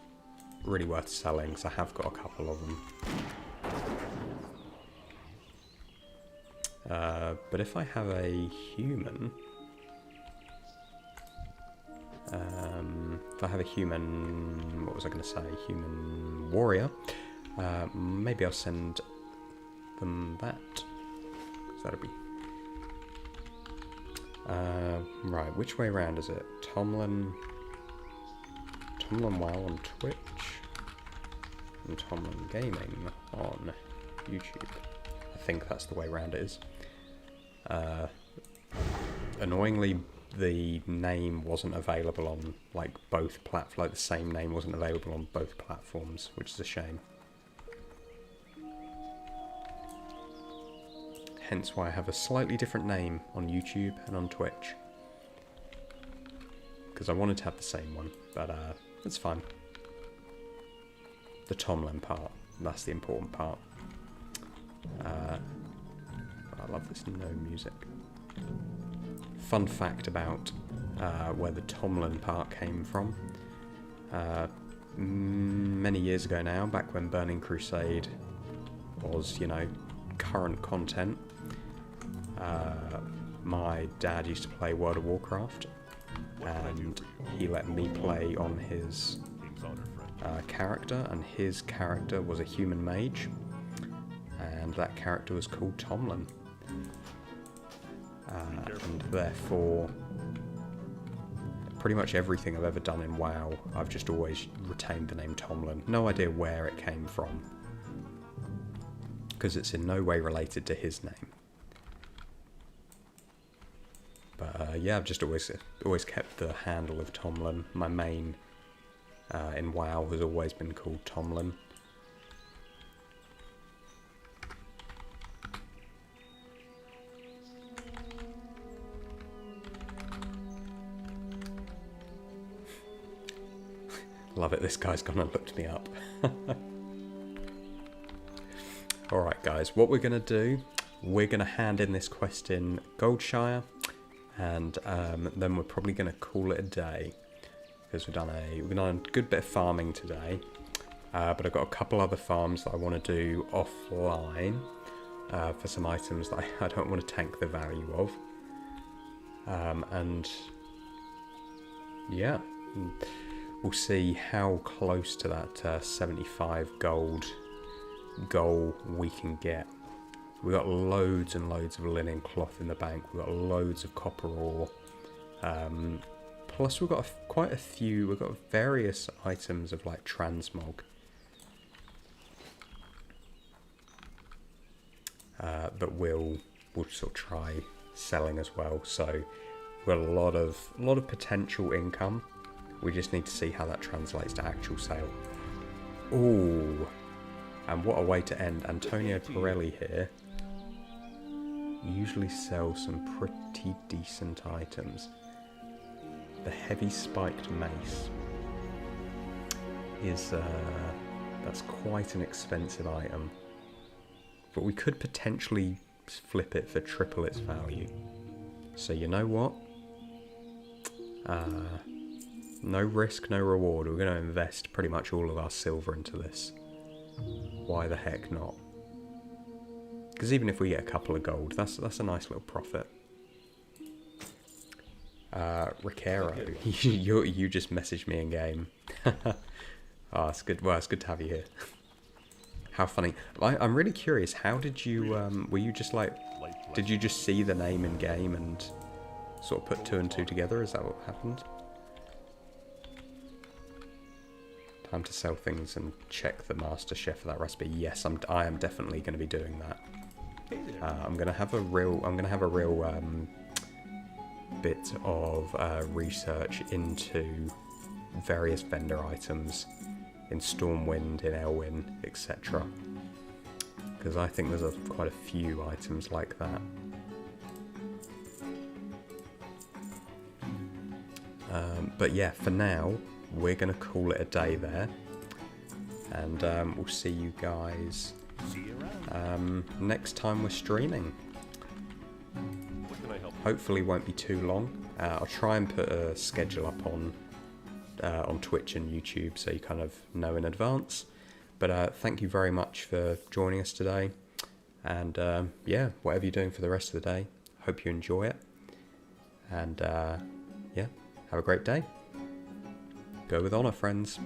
really worth selling, because I have got a couple of them. But if I have a human... if I have a human, what was I going to say, human warrior, maybe I'll send them that, because that'll be, right, which way around is it? Tomlin WoW on Twitch, and Tomlin Gaming on YouTube. I think that's the way around it is. Annoyingly, the name wasn't available on both platforms. The same name wasn't available on both platforms, which is a shame. Hence why I have a slightly different name on YouTube and on Twitch, because I wanted to have the same one, but it's fine. The Tomlin part, that's the important part. I love this no music. Fun fact about where the Tomlin part came from. Many years ago now, back when Burning Crusade was, current content, my dad used to play World of Warcraft, and he let me play on his King's honor, friend. character, and his character was a human mage, and that character was called Tomlin. And therefore, pretty much everything I've ever done in WoW, I've just always retained the name Tomlin. No idea where it came from, because it's in no way related to his name. But yeah, I've just always kept the handle of Tomlin. My main in WoW has always been called Tomlin. Love it, this guy's gone and looked me up. Alright guys, what we're going to do, we're going to hand in this quest in Goldshire, and then we're probably going to call it a day, because we've done a good bit of farming today, but I've got a couple other farms that I want to do offline for some items that I don't want to tank the value of, and yeah, we'll see how close to that 75 gold goal we can get. We've got loads and loads of linen cloth in the bank, we've got loads of copper ore, plus we've got quite a few, we've got various items of like transmog that we'll sort of try selling as well, so we've got a lot of potential income. We just need to see how that translates to actual sale. Ooh, and what a way to end. Antonio Pirelli here usually sells some pretty decent items. The heavy spiked mace is, that's quite an expensive item. But we could potentially flip it for triple its value. So you know what? No risk, no reward. We're going to invest pretty much all of our silver into this. Why the heck not? Because even if we get a couple of gold, that's a nice little profit. Ricaro, you just messaged me in game. Oh, it's good. Well, it's good to have you here. How funny. I'm really curious. How did you? Were you just like? Did you just see the name in game and sort of put two and two together? Is that what happened? Time to sell things and check the master chef for that recipe. Yes, I am definitely going to be doing that. I'm going to have a real bit of research into various vendor items in Stormwind, in Elwyn, etc. Because I think there's quite a few items like that. But yeah, for now, we're going to call it a day there. And we'll see you guys next time we're streaming. What can I help? Hopefully won't be too long. I'll try and put a schedule up on Twitch and YouTube so you kind of know in advance. But thank you very much for joining us today. And yeah, whatever you're doing for the rest of the day, hope you enjoy it. And yeah, have a great day. Go with honor, friends.